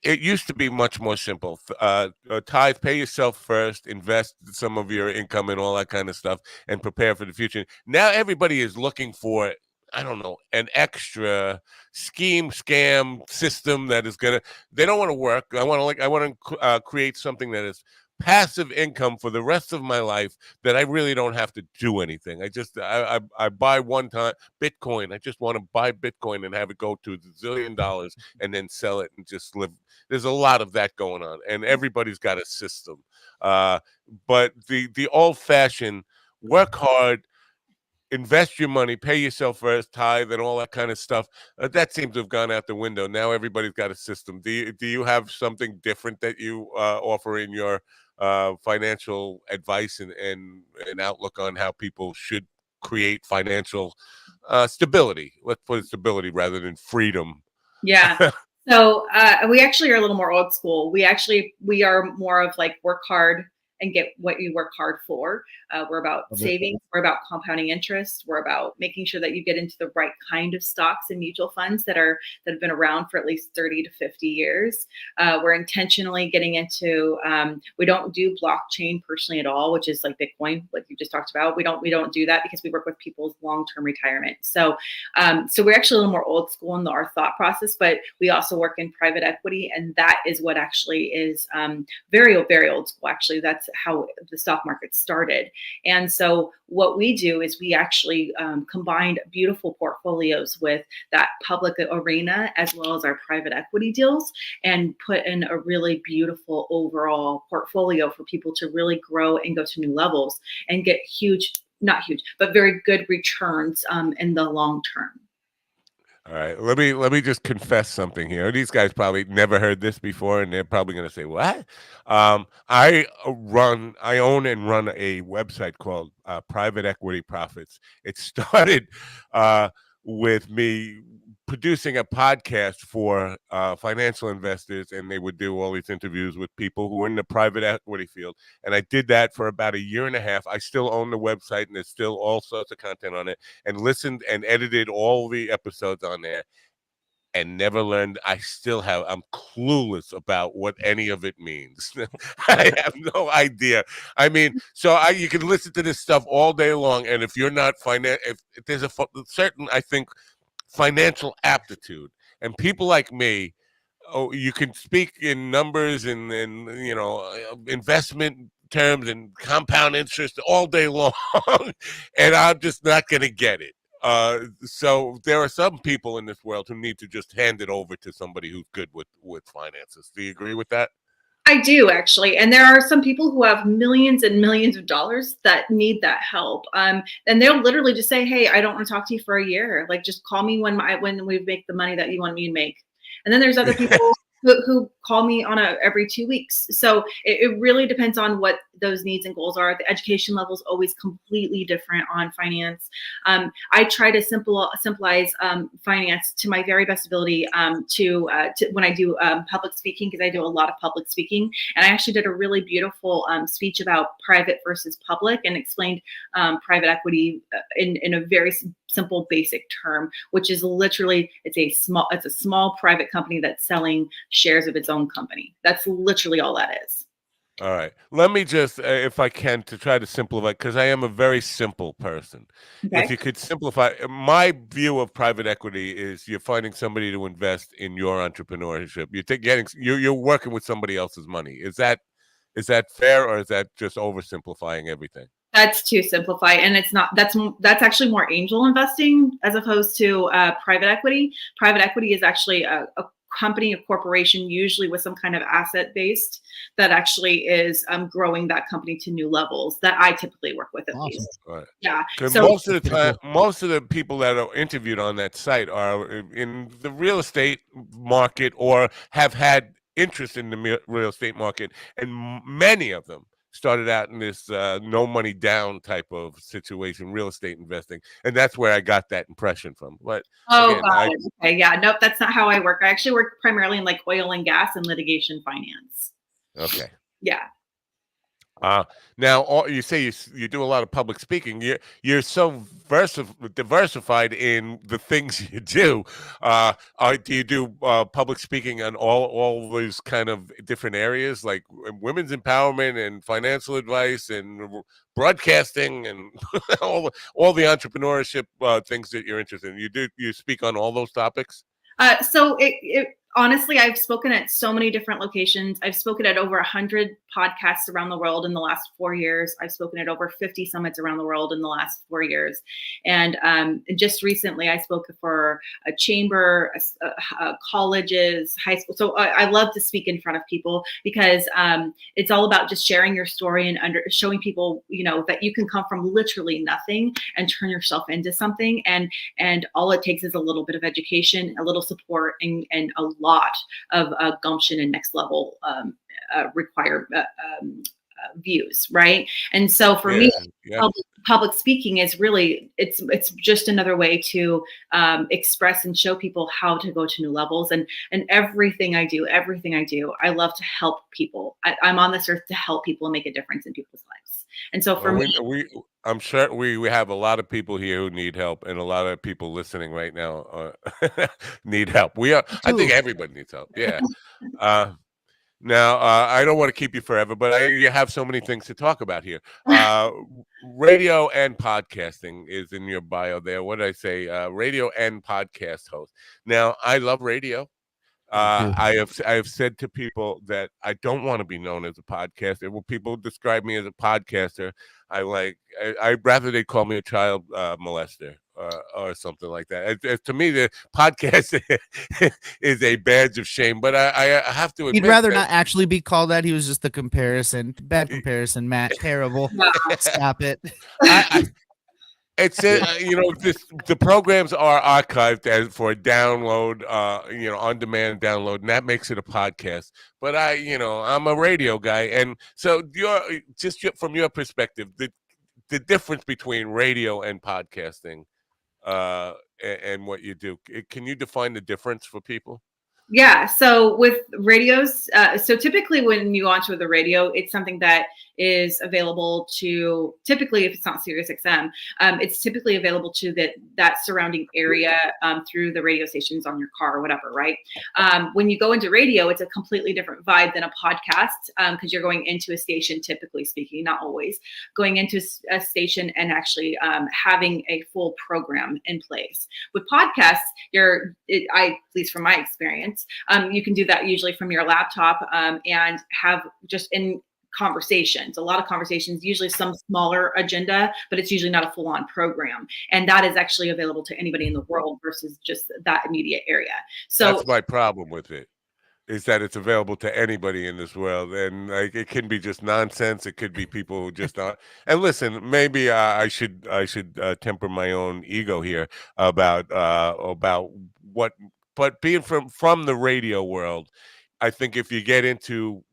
it used to be much more simple. Tithe, pay yourself first, invest some of your income and all that kind of stuff, and prepare for the future. Now everybody is looking for, I don't know, an extra scam system that is they don't want to work. I want to create something that is passive income for the rest of my life, that I really don't have to do anything. I buy one time Bitcoin. I just want to buy Bitcoin and have it go to $1 zillion and then sell it and just live. There's a lot of that going on, and everybody's got a system. But the old fashioned work hard, invest your money, pay yourself first, tithe, and all that kind of stuff. That seems to have gone out the window. Now everybody's got a system. Do you have something different that you offer in your financial advice and outlook on how people should create financial stability? Let's put it stability rather than freedom. Yeah. So we actually are a little more old school. We are more of like work hard and get what you work hard for. We're about savings. We're about compounding interest. We're about making sure that you get into the right kind of stocks and mutual funds that have been around for at least 30 to 50 years. We're intentionally getting into. We don't do blockchain personally at all, which is like Bitcoin, like you just talked about. We don't do that because we work with people's long-term retirement. So we're actually a little more old school in our thought process, but we also work in private equity, and that is what actually is very, very old school. Actually, that's how the stock market started. And so what we do is we actually combined beautiful portfolios with that public arena as well as our private equity deals, and put in a really beautiful overall portfolio for people to really grow and go to new levels and get not huge, but very good returns in the long term. All right, let me just confess something here. These guys probably never heard this before, and they're probably going to say, "What?" I own and run a website called Private Equity Profits. It started with me producing a podcast for financial investors, and they would do all these interviews with people who are in the private equity field. And I did that for about a year and a half. I still own the website, and there's still all sorts of content on it, and listened and edited all the episodes on there, and never learned. I'm clueless about what any of it means. I have no idea. I mean, you can listen to this stuff all day long, and if you're not if there's a certain, I think, financial aptitude, and people like me, you can speak in numbers and investment terms and compound interest all day long, and I'm just not going to get it. So there are some people in this world who need to just hand it over to somebody who's good with finances. Do you agree with that? I do, actually. And there are some people who have millions and millions of dollars that need that help. And they'll literally just say, "Hey, I don't want to talk to you for a year. Like, just call me when we make the money that you want me to make." And then there's other people who call me on every 2 weeks. So it really depends on what those needs and goals are. The education level is always completely different on finance. I try to simplify finance to my very best ability to when I do public speaking, because I do a lot of public speaking. And I actually did a really beautiful speech about private versus public, and explained private equity in a very simple, basic term, which is literally it's a small private company that's selling shares of its own company. That's literally all that is. All right. Let me just, if I can, to try to simplify, because I am a very simple person. Okay. If you could simplify, my view of private equity is you're finding somebody to invest in your entrepreneurship. You're working with somebody else's money. Is that fair, or is that just oversimplifying everything? That's too simplified, and it's not. That's actually more angel investing as opposed to private equity. Private equity is actually a company, a corporation, usually with some kind of asset based, that actually is growing that company to new levels that I typically work with at least. Right. Yeah. So most of the time, most of the people that are interviewed on that site are in the real estate market or have had interest in the real estate market, and many of them started out in this no money down type of situation, real estate investing, and that's where I got that impression from. But again, okay, yeah, nope, that's not how I work. I actually work primarily in like oil and gas and litigation finance. Okay. Yeah. Now you say you do a lot of public speaking. You're so diversified in the things you do. Do you do public speaking on all those kind of different areas, like women's empowerment and financial advice and broadcasting and all the entrepreneurship things that you're interested in? You speak on all those topics? So honestly, I've spoken at so many different locations. I've spoken at over 100 podcasts around the world in the last 4 years. I've spoken at over 50 summits around the world in the last 4 years. And just recently, I spoke for a chamber, colleges, high school. So I love to speak in front of people because it's all about just sharing your story and showing people, that you can come from literally nothing and turn yourself into something. And all it takes is a little bit of education, a little support, and a lot of gumption and next level required views, right? And so for me, public speaking is really it's just another way to express and show people how to go to new levels. And everything I do, I love to help people. I'm on this earth to help people and make a difference in people's lives. And so for me, I'm sure we have a lot of people here who need help, and a lot of people listening right now need help. I think everybody needs help. Yeah. Now, I don't want to keep you forever, but you have so many things to talk about here. Radio and podcasting is in your bio there. What did I say? Radio and podcast host. Now, I love radio. I have said to people that I don't want to be known as a podcaster. When people describe me as a podcaster, I'd rather they call me a child molester or something like that. To me, the podcast is a badge of shame. But I have to admit, he'd rather not actually be called that. He was just the comparison. Bad comparison, Matt. Terrible. Stop it. It's the programs are archived for a download, on demand download, and that makes it a podcast. But I'm a radio guy, and so from your perspective, the difference between radio and podcasting, and what you do, can you define the difference for people? Yeah. So with radios, so typically when you launch with a radio, it's something that is available to, typically if it's not Sirius XM, it's typically available to that surrounding area through the radio stations on your car or whatever, right? When you go into radio, it's a completely different vibe than a podcast because you're going into a station, typically speaking, not always, going into a station and actually having a full program in place. With podcasts, at least from my experience, you can do that usually from your laptop and have just in conversations, a lot of conversations, usually some smaller agenda, but it's usually not a full-on program. And that is actually available to anybody in the world versus just that immediate area. So that's my problem with it, is that it's available to anybody in this world. And it can be just nonsense. It could be people who just aren't. And listen, maybe I should temper my own ego here about what, but being from the radio world, I think if you get into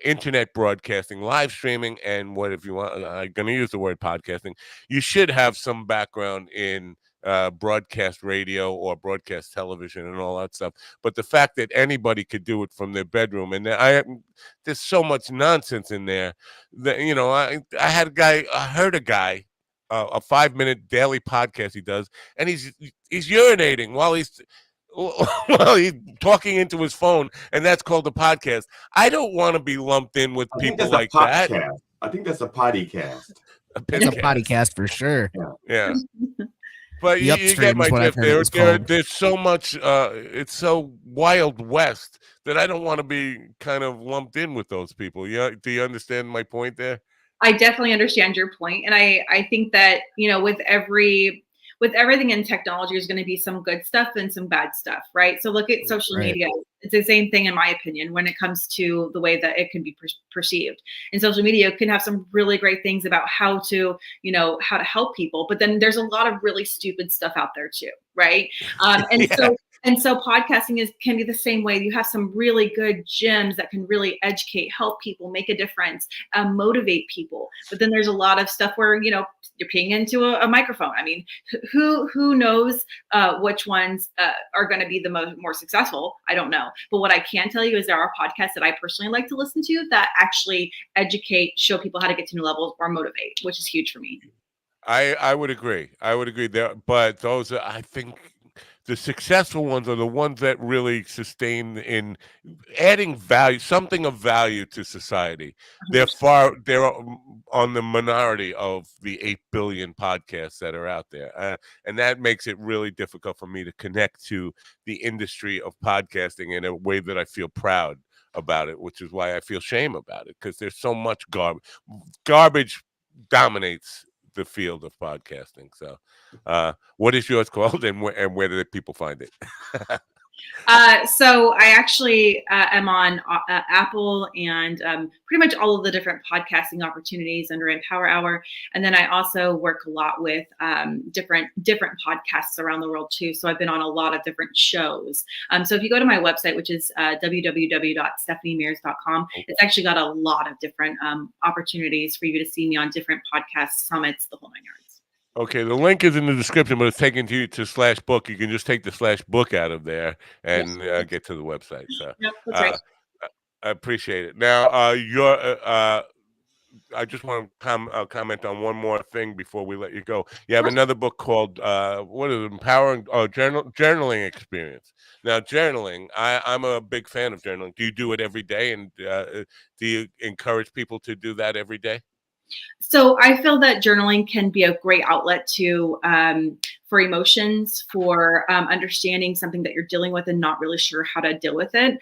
internet broadcasting, live streaming, and what if you want, I'm going to use the word podcasting, you should have some background in broadcast radio or broadcast television and all that stuff. But the fact that anybody could do it from their bedroom, and there's so much nonsense in there that, I heard a guy, a 5-minute daily podcast he does, and he's urinating while he's talking into his phone, and that's called a podcast. I don't want to be lumped in with people like that. I think that's a podcast. It's a podcast for sure. Yeah. But you get my drift. There's so much. It's so Wild West that I don't want to be kind of lumped in with those people. Yeah, do you understand my point there? I definitely understand your point, and I think that with everything in technology, there's going to be some good stuff and some bad stuff, right? So look at social media. It's the same thing, in my opinion, when it comes to the way that it can be perceived. And social media can have some really great things about how to help people, but then there's a lot of really stupid stuff out there too, right? And so podcasting can be the same way. You have some really good gems that can really educate, help people, make a difference, motivate people. But then there's a lot of stuff where, you're paying into a microphone. I mean, who knows which ones are going to be the more successful? I don't know. But what I can tell you is there are podcasts that I personally like to listen to that actually educate, show people how to get to new levels or motivate, which is huge for me. I would agree. There, but those I think the successful ones are the ones that really sustain in adding value, something of value to society. They're on the minority of the 8 billion podcasts that are out there. And that makes it really difficult for me to connect to the industry of podcasting in a way that I feel proud about it, which is why I feel shame about it, because there's so much garbage. Garbage dominates the field of podcasting. So what is yours called, and where do people find it? So I actually am on Apple and pretty much all of the different podcasting opportunities under Empower Hour. And then I also work a lot with different podcasts around the world too. So I've been on a lot of different shows. So if you go to my website, which is www.stephaniemears.com, it's actually got a lot of different opportunities for you to see me on different podcast summits, the whole 9 yards. Okay, the link is in the description, but it's taken you to /book. You can just take the /book out of there and get to the website. So yep, that's right. I appreciate it. Now, I just want to comment on one more thing before we let you go. You have another book called what is it? Empowering Journaling Experience. Now, journaling, I'm a big fan of journaling. Do you do it every day, and do you encourage people to do that every day? So I feel that journaling can be a great outlet to for emotions, for understanding something that you're dealing with and not really sure how to deal with it.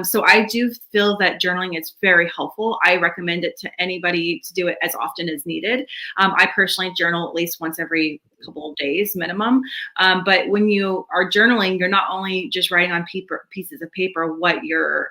So I do feel that journaling is very helpful. I recommend it to anybody to do it as often as needed. I personally journal at least once every couple of days minimum. But when you are journaling, you're not only just writing on pieces of paper what you're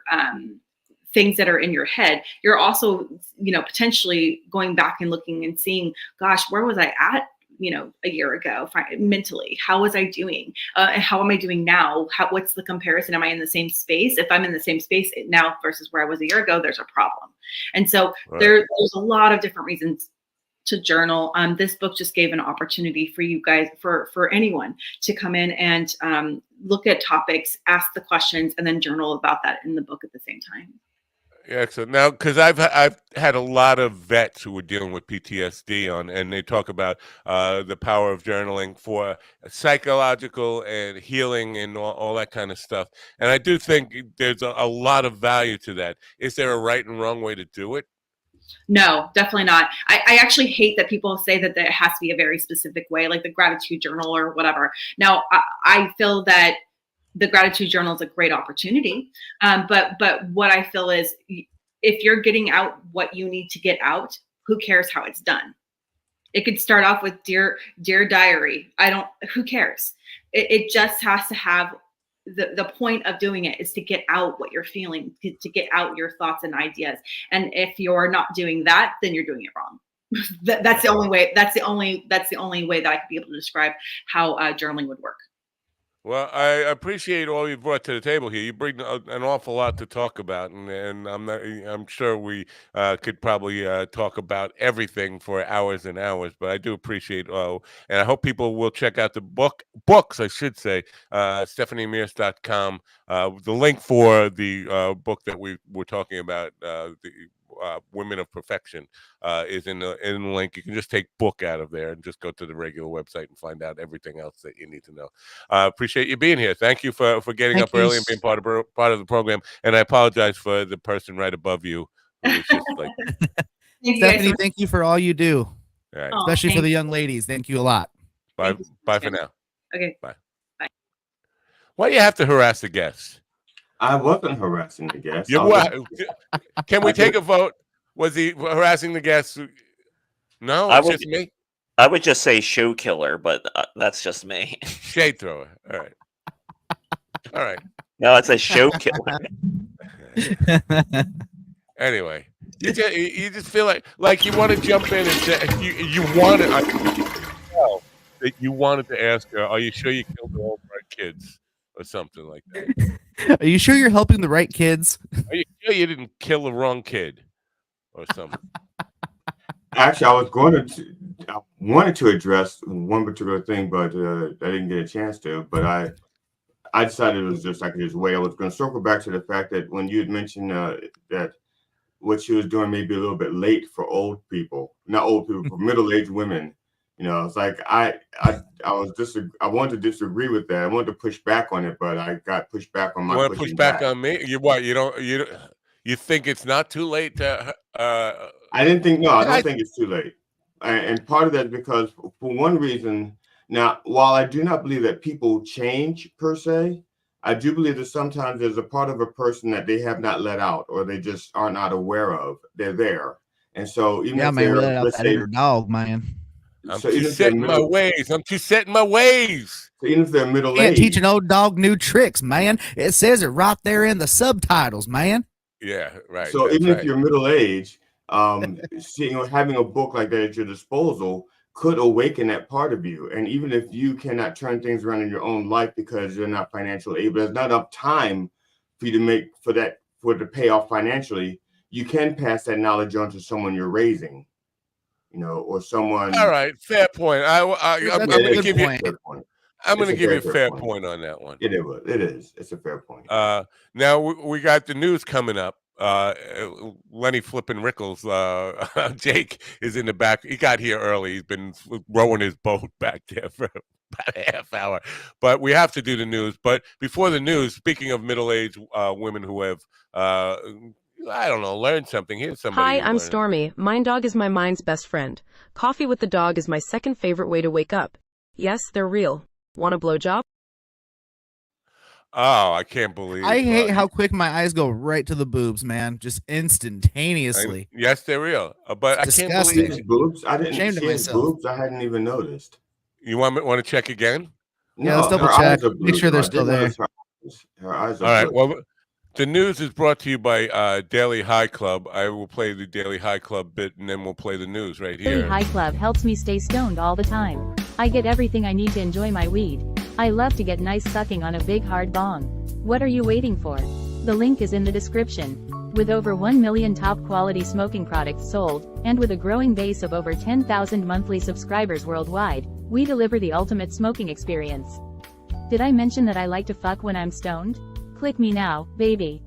things that are in your head, you're also, potentially going back and looking and seeing, gosh, where was I at, a year ago mentally? How was I doing? And how am I doing now? What's the comparison? Am I in the same space? If I'm in the same space now versus where I was a year ago, there's a problem. And so there's a lot of different reasons to journal. This book just gave an opportunity for you guys, for anyone to come in and look at topics, ask the questions, and then journal about that in the book at the same time. Yeah, excellent. Now, because I've had a lot of vets who were dealing with PTSD and they talk about the power of journaling for psychological and healing and all that kind of stuff. And I do think there's a lot of value to that. Is there a right and wrong way to do it? No, definitely not. I actually hate that people say that it has to be a very specific way, like the gratitude journal or whatever. Now, I feel that the gratitude journal is a great opportunity. But what I feel is, if you're getting out what you need to get out, who cares how it's done? It could start off with dear diary. Who cares? It just has to have the point of doing it is to get out what you're feeling, to get out your thoughts and ideas. And if you're not doing that, then you're doing it wrong. That's the only way. That's the only way that I could be able to describe how journaling would work. Well, I appreciate all you brought to the table here. You bring an awful lot to talk about, and I'm sure we could probably talk about everything for hours and hours. But I do appreciate, and I hope people will check out the books, I should say, StephanieMears.com. The link for the book that we were talking about, the Women of Perfection, is in the link. You can just take book out of there and just go to the regular website and find out everything else that you need to know. Appreciate you being here. Thank you for getting up early and being part of the program. And I apologize for the person right above you who was just like Stephanie, thank you for all you do. All right. Especially for the young ladies. Thank you a lot. Bye for now. Okay. Bye. Why do you have to harass the guests? I wasn't harassing the guests. Can we take a vote? Was he harassing the guests? No, it's just me. I would just say show killer, but that's just me. Shade thrower. All right. All right. No, it's a show killer. Anyway, you just feel like you want to jump in and say you wanted that you wanted to ask her, are you sure you killed all the right kids or something like that? Are you sure you're helping the right kids? Are you sure you didn't kill the wrong kid or something? Actually, I wanted to address one particular thing, but I didn't get a chance to. But I decided it was just I could just wait. I was going to circle back to the fact that when you had mentioned that what she was doing may be a little bit late for old people, not old people, for middle-aged women. It's like I I wanted to disagree with that. I wanted to push back on it, but I got pushed back on my. You want to push back on me? You what? You think it's not too late to? I didn't think. No, I don't think it's too late. And part of that is because, for one reason, now while I do not believe that people change per se, I do believe that sometimes there's a part of a person that they have not let out, or they just are not aware of. They're there, and so even if they're, let's say, dog, man. I'm too set in my ways. I'm too set in my ways. So even if they're middle Can't aged, teach an old dog new tricks, man. It says it right there in the subtitles, man. Yeah, right. So even if you're middle aged, having a book like that at your disposal could awaken that part of you. And even if you cannot turn things around in your own life because you're not financially able, there's not enough time for you to make for it to pay off financially. You can pass that knowledge on to someone you're raising, or someone. All right, fair point. I'm going to give you. I'm going to give you a fair point on that one. It is. It's a fair point. Now we got the news coming up. Lenny Flippin' Rickles, Jake is in the back. He got here early. He's been rowing his boat back there for about a half hour. But we have to do the news. But before the news, speaking of middle-aged women who have, learned something. Here's somebody. Hi, I'm Stormy. Mine dog is my mind's best friend. Coffee with the dog is my second favorite way to wake up. Yes, they're real. Want a blowjob? Oh, I can't believe. I hate how quick my eyes go right to the boobs, man. Just instantaneously. Yes, they're real. But it's I can't believe his boobs. I didn't see his boobs. I hadn't even noticed. You want to check again? Yeah, let's double check. Make sure they're still there. Her eyes are all right. blue. Well, the news is brought to you by Daily High Club. I will play the Daily High Club bit, and then we'll play the news right here. Daily High Club helps me stay stoned all the time. I get everything I need to enjoy my weed. I love to get nice sucking on a big hard bong. What are you waiting for? The link is in the description. With over 1 million top quality smoking products sold, and with a growing base of over 10,000 monthly subscribers worldwide, we deliver the ultimate smoking experience. Did I mention that I like to fuck when I'm stoned? Click me now, baby.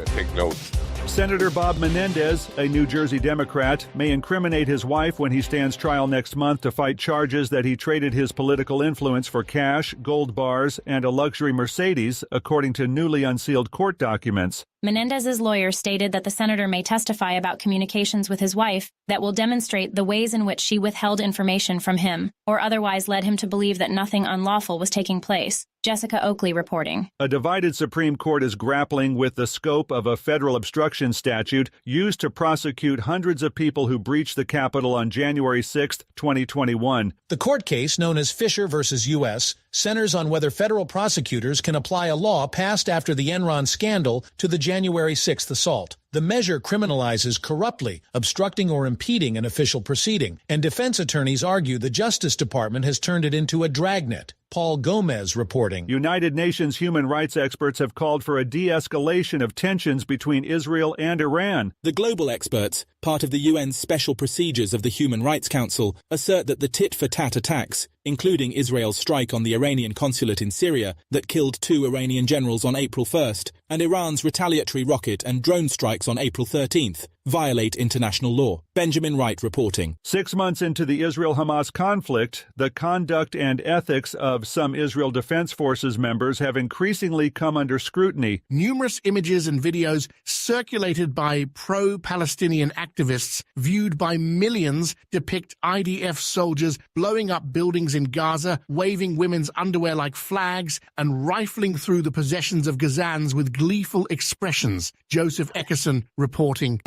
Take notes. Senator Bob Menendez, a New Jersey Democrat, may incriminate his wife when he stands trial next month to fight charges that he traded his political influence for cash, gold bars, and a luxury Mercedes, according to newly unsealed court documents. Menendez's lawyer stated that the senator may testify about communications with his wife that will demonstrate the ways in which she withheld information from him, or otherwise led him to believe that nothing unlawful was taking place. Jessica Oakley reporting. A divided Supreme Court is grappling with the scope of a federal obstruction statute used to prosecute hundreds of people who breached the Capitol on January 6, 2021. The court case, known as Fisher v. U.S., centers on whether federal prosecutors can apply a law passed after the Enron scandal to the January 6th assault. The measure criminalizes corruptly obstructing or impeding an official proceeding, and defense attorneys argue the Justice Department has turned it into a dragnet. Paul Gomez reporting. United Nations human rights experts have called for a de-escalation of tensions between Israel and Iran. The global experts, part of the UN's special procedures of the Human Rights Council, assert that the tit-for-tat attacks, including Israel's strike on the Iranian consulate in Syria that killed 2 Iranian generals on April 1st, and Iran's retaliatory rocket and drone strikes on April 13th, violate international law. Benjamin Wright reporting. 6 months into the Israel-Hamas conflict, the conduct and ethics of some Israel Defense Forces members have increasingly come under scrutiny. Numerous images and videos circulated by pro-Palestinian activists, viewed by millions, depict IDF soldiers blowing up buildings in Gaza, waving women's underwear like flags, and rifling through the possessions of Gazans with gleeful expressions. Joseph Eckerson reporting.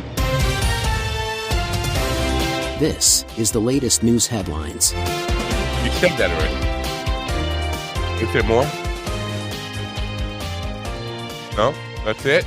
This is the latest news headlines. You said that already. Is there more? No? That's it?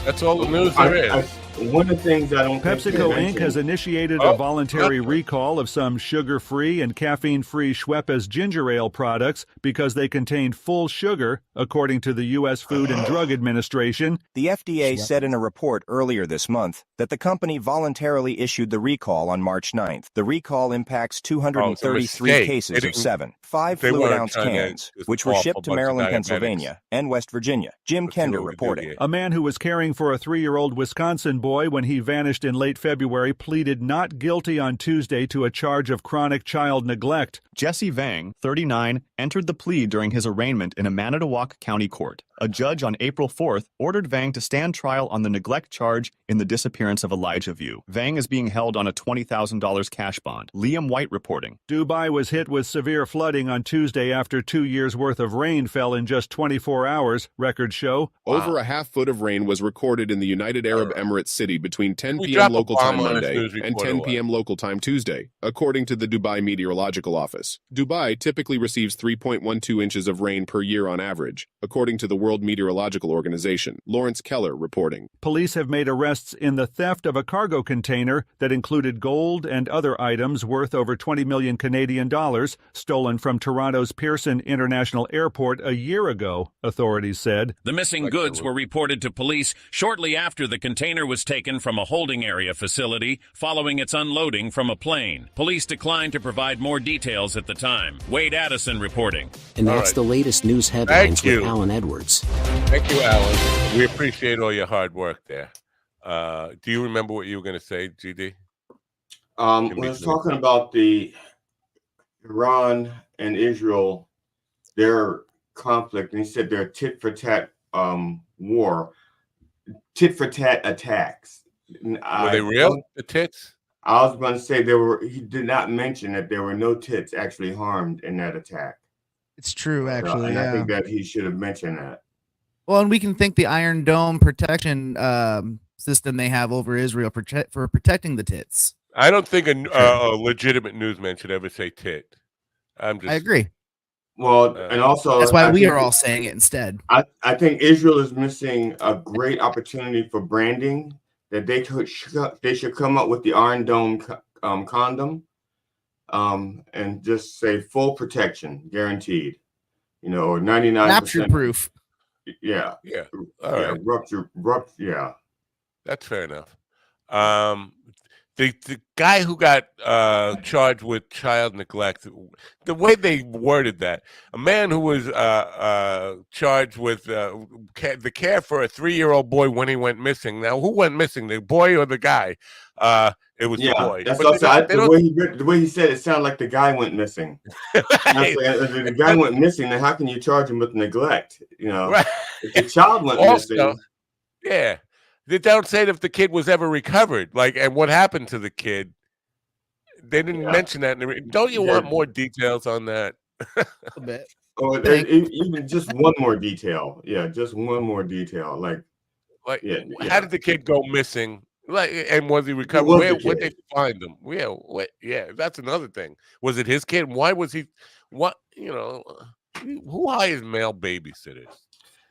That's all the news there is. One of the things I don't think PepsiCo Inc. mentioned- has initiated a voluntary recall of some sugar-free and caffeine-free Schweppes ginger ale products because they contain full sugar, according to the U.S. Food and Drug Administration. The FDA said in a report earlier this month that the company voluntarily issued the recall on March 9th. The recall impacts 233 cases of 7, 5 fluid-ounce cans, which were shipped to Maryland, Pennsylvania, and West Virginia. Jim Kender reporting. A man who was caring for a 3-year-old Wisconsin boy when he vanished in late February pleaded not guilty on Tuesday to a charge of chronic child neglect. Jesse Vang, 39, entered the plea during his arraignment in a Manitowoc County court. A judge on April 4th ordered Vang to stand trial on the neglect charge in the disappearance of Elijah View. Vang is being held on a $20,000 cash bond. Liam White reporting. Dubai was hit with severe flooding on Tuesday after 2 years' worth of rain fell in just 24 hours, records show. Over a half foot of rain was recorded in the United Arab Emirates city between 10 p.m. local time Monday and 10 p.m. local time Tuesday, according to the Dubai Meteorological Office. Dubai typically receives 3.12 inches of rain per year on average, according to the World Meteorological Organization. Lawrence Keller reporting. Police have made arrests in the theft of a cargo container that included gold and other items worth over 20 million Canadian dollars, stolen from Toronto's Pearson International Airport a year ago, authorities said. The missing goods were reported to police shortly after the container was taken from a holding area facility following its unloading from a plane. Police declined to provide more details at the time. Wade Addison reporting. And that's the latest news headlines with Alan Edwards. Thank you, Alan. We appreciate all your hard work there. Do you remember what you were going to say, GD? When I was talking about the Iran and Israel, their conflict, and he said their tit-for-tat war, tit-for-tat attacks. Were they real, the tits? I was going to say he did not mention that there were no tits actually harmed in that attack. It's true, actually. And yeah. I think that he should have mentioned that. Well, and we can thank the Iron Dome protection system they have over Israel for protecting the tits. I don't think a legitimate newsman should ever say tit. I agree. Well, and also that's why we are all saying it instead. I think Israel is missing a great opportunity for branding. That they should come up with the Iron Dome condom, and just say full protection guaranteed. Or 99% rapture proof. Yeah. All right. Rupture. Yeah. That's fair enough. The guy who got charged with child neglect, the way they worded that, a man who was charged with the care for a 3-year-old boy when he went missing. Now, who went missing, the boy or the guy? It was the boy. That's also, the way he said it sounded like the guy went missing. Right. If the guy went missing, then how can you charge him with neglect? Right. If the child went missing. Yeah. They don't say if the kid was ever recovered, and what happened to the kid. They didn't mention that. Don't you want more details on that? A bit. Oh, even just one more detail. Yeah, just one more detail. How did the kid go missing? And was he recovered? Where did they find him? Yeah, that's another thing. Was it his kid? Why was he? What who hires male babysitters?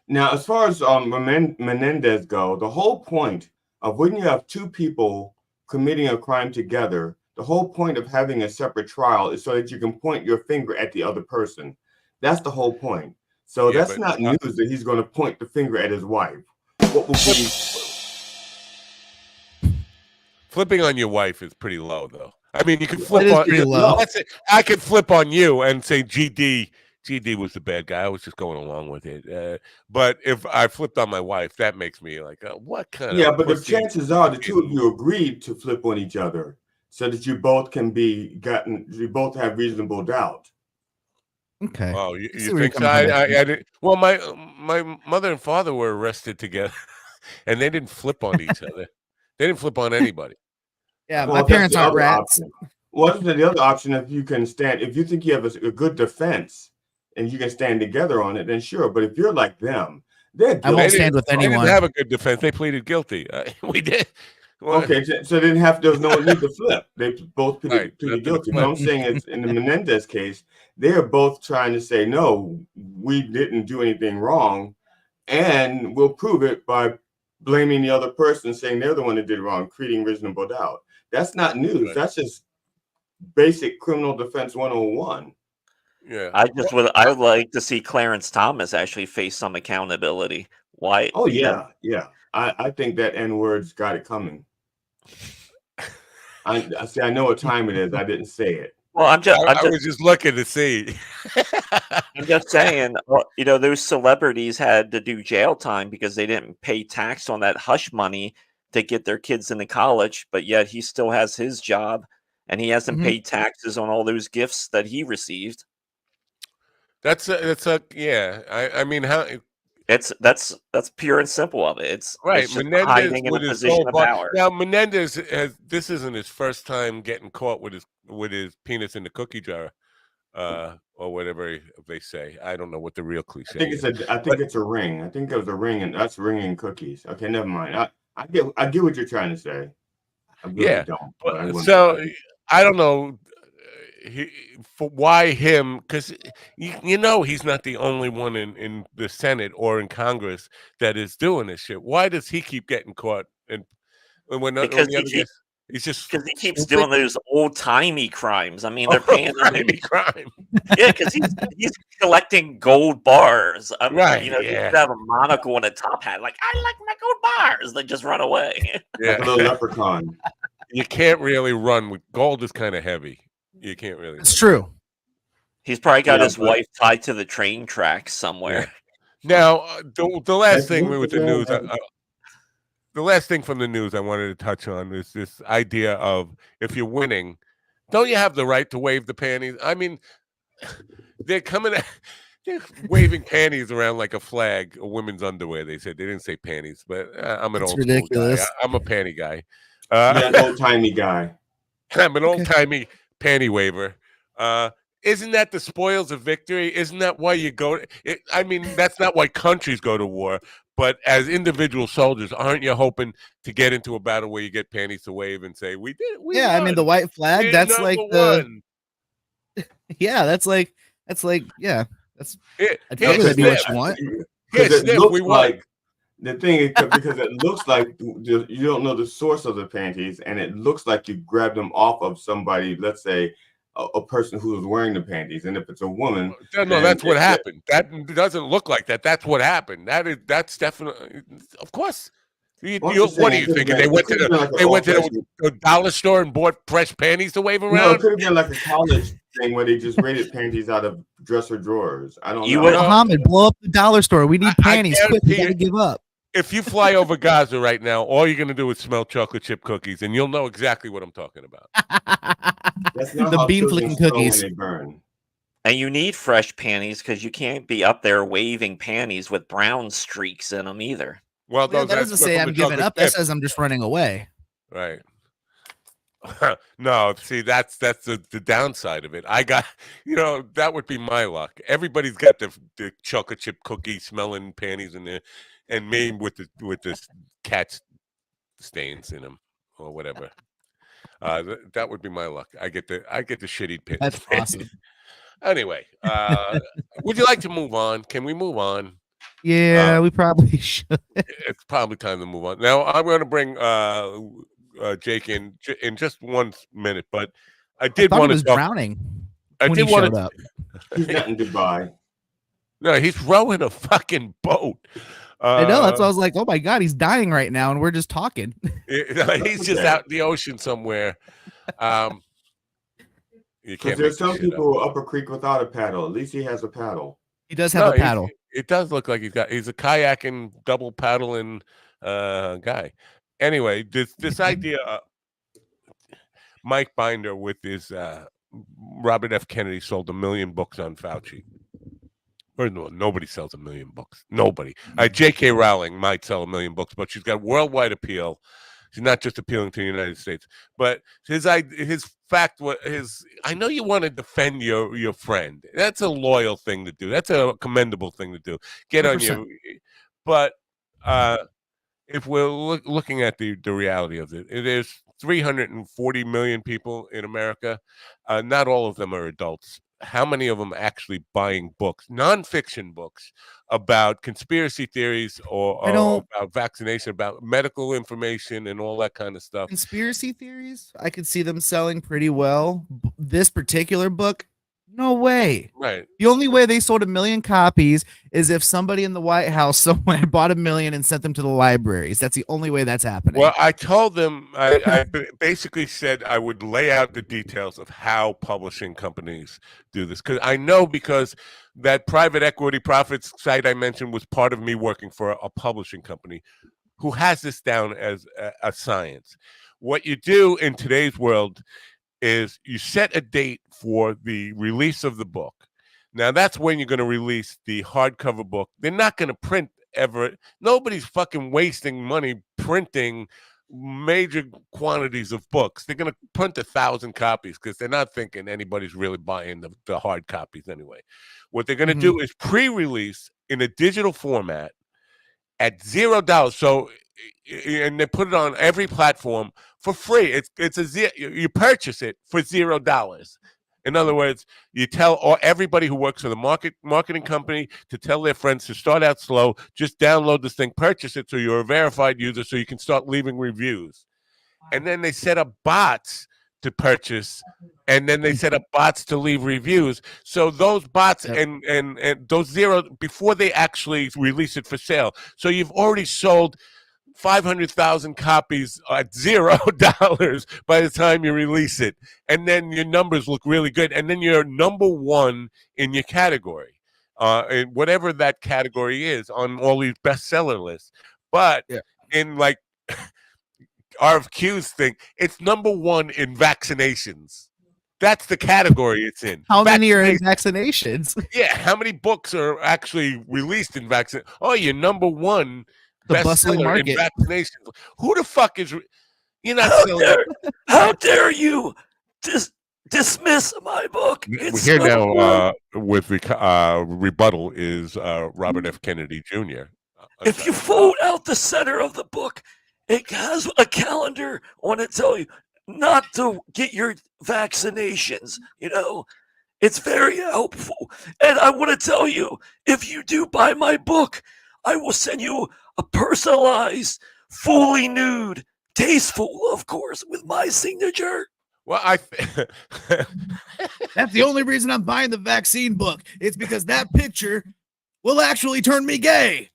Now, as far as Menendez go, the whole point of when you have two people committing a crime together, the whole point of having a separate trial is so that you can point your finger at the other person. That's the whole point. So that's not news that he's going to point the finger at his wife. What will be flipping on your wife is pretty low, though. I mean, you can flip on. I could flip on you and say GD was the bad guy. I was just going along with it. But if I flipped on my wife, that makes me like, what kind of... Yeah, but the chances are the two of you agreed to flip on each other so that you both you both have reasonable doubt. Okay. Oh, you think so? I didn't, well, my mother and father were arrested together, and they didn't flip on each other. They didn't flip on anybody. Yeah, my parents aren't rats. Well, the other option, if you think you have a good defense, and you can stand together on it, then sure. But if you're like them, I won't stand with anyone. They didn't have a good defense. They pleaded guilty. We did. Well, okay, so they didn't have. There was no need to flip. They both pleaded guilty. What I'm saying is, in the Menendez case, they are both trying to say, no, we didn't do anything wrong, and we'll prove it by blaming the other person, saying they're the one that did wrong, creating reasonable doubt. That's not news. Right. That's just basic criminal defense 101. Yeah. I would like to see Clarence Thomas actually face some accountability. Why? Oh yeah, yeah. I think that N-word's got it coming. I see. I know what time it is. I didn't say it. Well, I was just looking to see. I'm just saying, you know, those celebrities had to do jail time because they didn't pay tax on that hush money to get their kids into college, but yet he still has his job and he hasn't paid taxes on all those gifts that he received. That's yeah. I mean, how that's pure and simple of it. It's right. it's just Menendez hiding in a with his position of gold bar. power. Now Menendez this isn't his first time getting caught with his penis in the cookie jar, or whatever they say. I don't know what the real cliche is. I think it's a ring. I think it was a ring, and that's ringing cookies. Okay, never mind. I get what you're trying to say. I really don't. But So I don't know for why him, because you know he's not the only one in the Senate or in Congress that is doing this shit. Why does he keep getting caught? And when the other guys, he's just because he keeps stupid? doing those old timey crimes. I mean, they're paying him. Crime. Yeah, because he's collecting gold bars. I mean, Right, you know, you yeah. could have a monocle and a top hat. Like, I like my gold bars. They just run away. Yeah, a little leprechaun. You can't really run with gold. Is kind of heavy. You can't really. It's true. He's probably got his wife tied to the train tracks somewhere. Now, the last thing with the news, the last thing from the news I wanted to touch on is this idea of if you're winning, don't you have the right to wave the panties? I mean, they're waving panties around like a flag, a women's underwear. They said they didn't say panties, but I'm an It's old ridiculous. school guy. I'm a panty guy. You're an old timey guy. I'm an old timey panty waver. Isn't that the spoils of victory? Isn't that why you go? I mean, that's not why countries go to war. But as individual soldiers, aren't you hoping to get into a battle where you get panties to wave and say, "We did"? We I mean, the white flag. We're That's like one. Yeah, that's like yeah. That's I'd that'd be what you want. Because it looks like the thing is because it looks like you don't know the source of the panties, and it looks like you grabbed them off of somebody. Let's say a person who was wearing the panties, and if it's a woman, no, that's what happened. That doesn't look like that. That's what happened. That's definitely, of course. What do you think? They went to the dollar store and bought fresh panties to wave around? No, it could have been like a college thing where they just raided panties out of dresser drawers. I don't know. Muhammad, blow up the dollar store. We need panties. Quick, we gotta give up. If you fly over Gaza right now, all you're gonna do is smell chocolate chip cookies, and you'll know exactly what I'm talking about. That's not The bean flicking cookies. They burn. And you need fresh panties because you can't be up there waving panties with brown streaks in them either. Well, that doesn't say I'm giving up. That says I'm just running away. Right. No, see, that's the downside of it. I got, that would be my luck. Everybody's got the chocolate chip cookie smelling panties in there, and me with the cat stains in them or whatever. That would be my luck. I get the shitty pit. That's awesome. Anyway, would you like to move on? Can we move on? Yeah, we probably should. It's probably time to move on. Now I'm going to bring Jake in just 1 minute, but I did want to talk. Drowning. I did want to. He's not in Dubai. No, he's rowing a fucking boat. I know. That's why I was like, "Oh my god, he's dying right now," and we're just talking. He's just out in the ocean somewhere. Because there's some people up a creek without a paddle. At least he has a paddle. He does have a paddle. It does look like he's a kayaking, double paddling guy. Anyway, this idea, Mike Binder with his Robert F. Kennedy sold 1 million books on Fauci. Or no, nobody sells 1 million books. Nobody. J.K. Rowling might sell 1 million books, but she's got worldwide appeal. She's not just appealing to the United States. But his fact was I know you want to defend your friend. That's a loyal thing to do. That's a commendable thing to do. Get 100%. On your, but if we're looking at the reality of it, there's 340 million people in America. Not all of them are adults. how many of them actually buying books, nonfiction books about conspiracy theories or about vaccination, about medical information and all that kind of stuff. Conspiracy theories, I could see them selling pretty well. This particular book, no way. Right. The only way they sold 1 million copies is if somebody in the White House somewhere bought 1 million and sent them to the libraries. That's the only way that's happening. Well, I told them, I basically said I would lay out the details of how publishing companies do this. Because that private equity profits site I mentioned was part of me working for a publishing company who has this down as a science. What you do in today's world is you set a date for the release of the book. Now, that's when you're going to release the hardcover book. They're not going to print ever. Nobody's fucking wasting money printing major quantities of books. They're going to print 1,000 copies because they're not thinking anybody's really buying the hard copies anyway. What they're going to do is pre-release in a digital format at $0. So, and they put it on every platform for free. You purchase it for $0. In other words, you tell everybody who works for the marketing company to tell their friends to start out slow, just download this thing, purchase it so you're a verified user so you can start leaving reviews. And then they set up bots to purchase, and then they set up bots to leave reviews. So those bots and those zero, before they actually release it for sale. So you've already sold 500,000 copies at $0 by the time you release it. And then your numbers look really good. And then you're number one in your category, in whatever that category is on all these bestseller lists. But in like RFQ's thing, it's number one in vaccinations. That's the category it's in. How many are in vaccinations? Yeah, how many books are actually released in vaccine? Oh, you're number one bestseller in vaccinations. Who the fuck is? You're not selling. How dare you dismiss my book? It's Here so now with the rebuttal is Robert F. Kennedy Jr. If you fold out the center of the book, it has a calendar. I want to tell you not to get your vaccinations. It's very helpful. And I want to tell you, if you do buy my book, I will send you a personalized, fully nude, tasteful, of course, with my signature. Well, that's the only reason I'm buying the vaccine book. It's because that picture will actually turn me gay.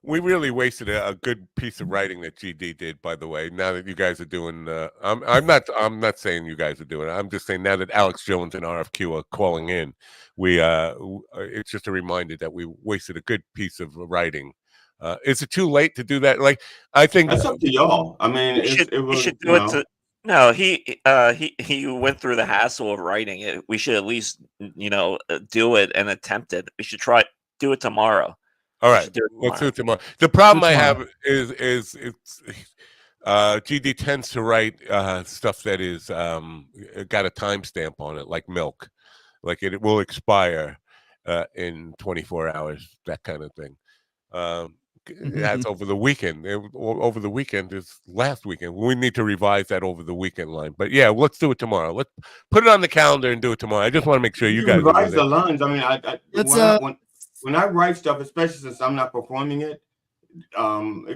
We really wasted a good piece of writing that GD did, by the way. Now that you guys are doing, I'm not saying you guys are doing it. I'm just saying now that Alex Jones and RFQ are calling in, it's just a reminder that we wasted a good piece of writing. Is it too late to do that? Like, I think that's up to y'all. I mean, you should do it. No, he went through the hassle of writing it. We should at least do it and attempt it. We should do it tomorrow. All right, let's do it tomorrow. The problem I have is it's GD tends to write stuff that is got a timestamp on it, like milk, like it will expire in 24 hours, that kind of thing. That's over the weekend. Over the weekend is last weekend. We need to revise that over the weekend line. But yeah, let's do it tomorrow. Let's put it on the calendar and do it tomorrow. I just want to make sure you guys revise the lines. I mean, when I write stuff, especially since I'm not performing it,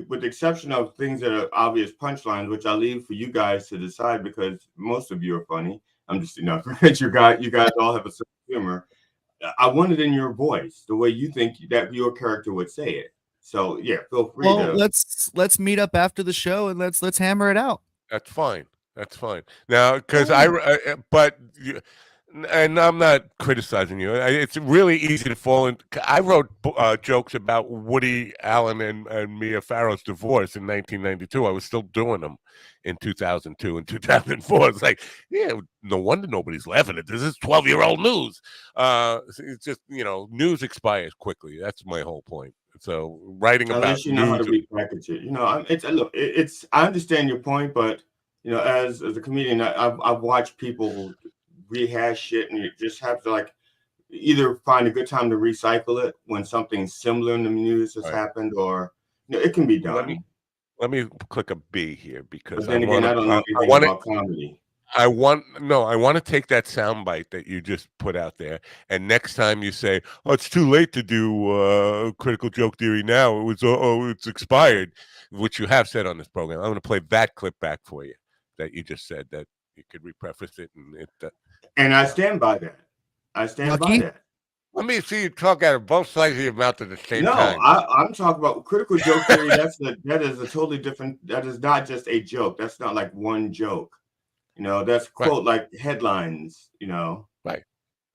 with the exception of things that are obvious punchlines, which I leave for you guys to decide because most of you are funny. I'm just, you guys all have a sense of humor. I want it in your voice, the way you think that your character would say it. So yeah, feel free to. Let's meet up after the show and let's hammer it out. That's fine. That's fine. Now, because and I'm not criticizing you. It's really easy to fall in. I wrote jokes about Woody Allen and Mia Farrow's divorce in 1992. I was still doing them in 2002 and 2004. It's like, yeah, no wonder nobody's laughing at this. This is 12-year-old news. It's just, news expires quickly. That's my whole point. So writing about you know how to repackage it. I understand your point, but as a comedian, I've watched people rehash shit, and you just have to either find a good time to recycle it when something similar in the news has happened, or it can be done. Let me click a B here because but then again, I don't know anything about comedy. I want to take that soundbite that you just put out there, and next time you say, "Oh, it's too late to do critical joke theory now. It's expired," which you have said on this program. I'm going to play that clip back for you that you just said that you could repreface it, and and I stand by that. I stand by that. Let me see you talk out of both sides of your mouth at the same time. No, I'm talking about critical joke theory. That is a totally different. That is not just a joke. That's not like one joke. That's quote like headlines. Right.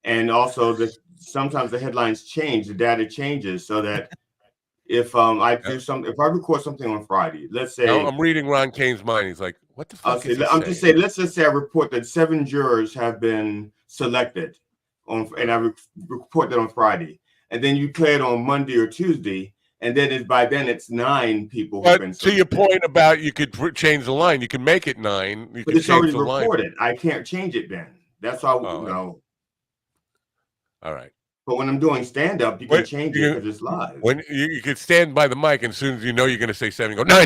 And also sometimes the headlines change. The data changes so that if I record something on Friday, let's say I'm reading Ron Kane's mind. He's like, "What the fuck is he saying?" Let's just say I report that 7 jurors have been selected and I report that on Friday, and then you play it on Monday or Tuesday, and then by then it's 9 people. But to your point about you could change the line, you can make it 9. But it's already reported. I can't change it then. That's all. All right. But when I'm doing stand up, you can change it because it's live. When you can stand by the mic, and as soon as you know you're going to say 7, you go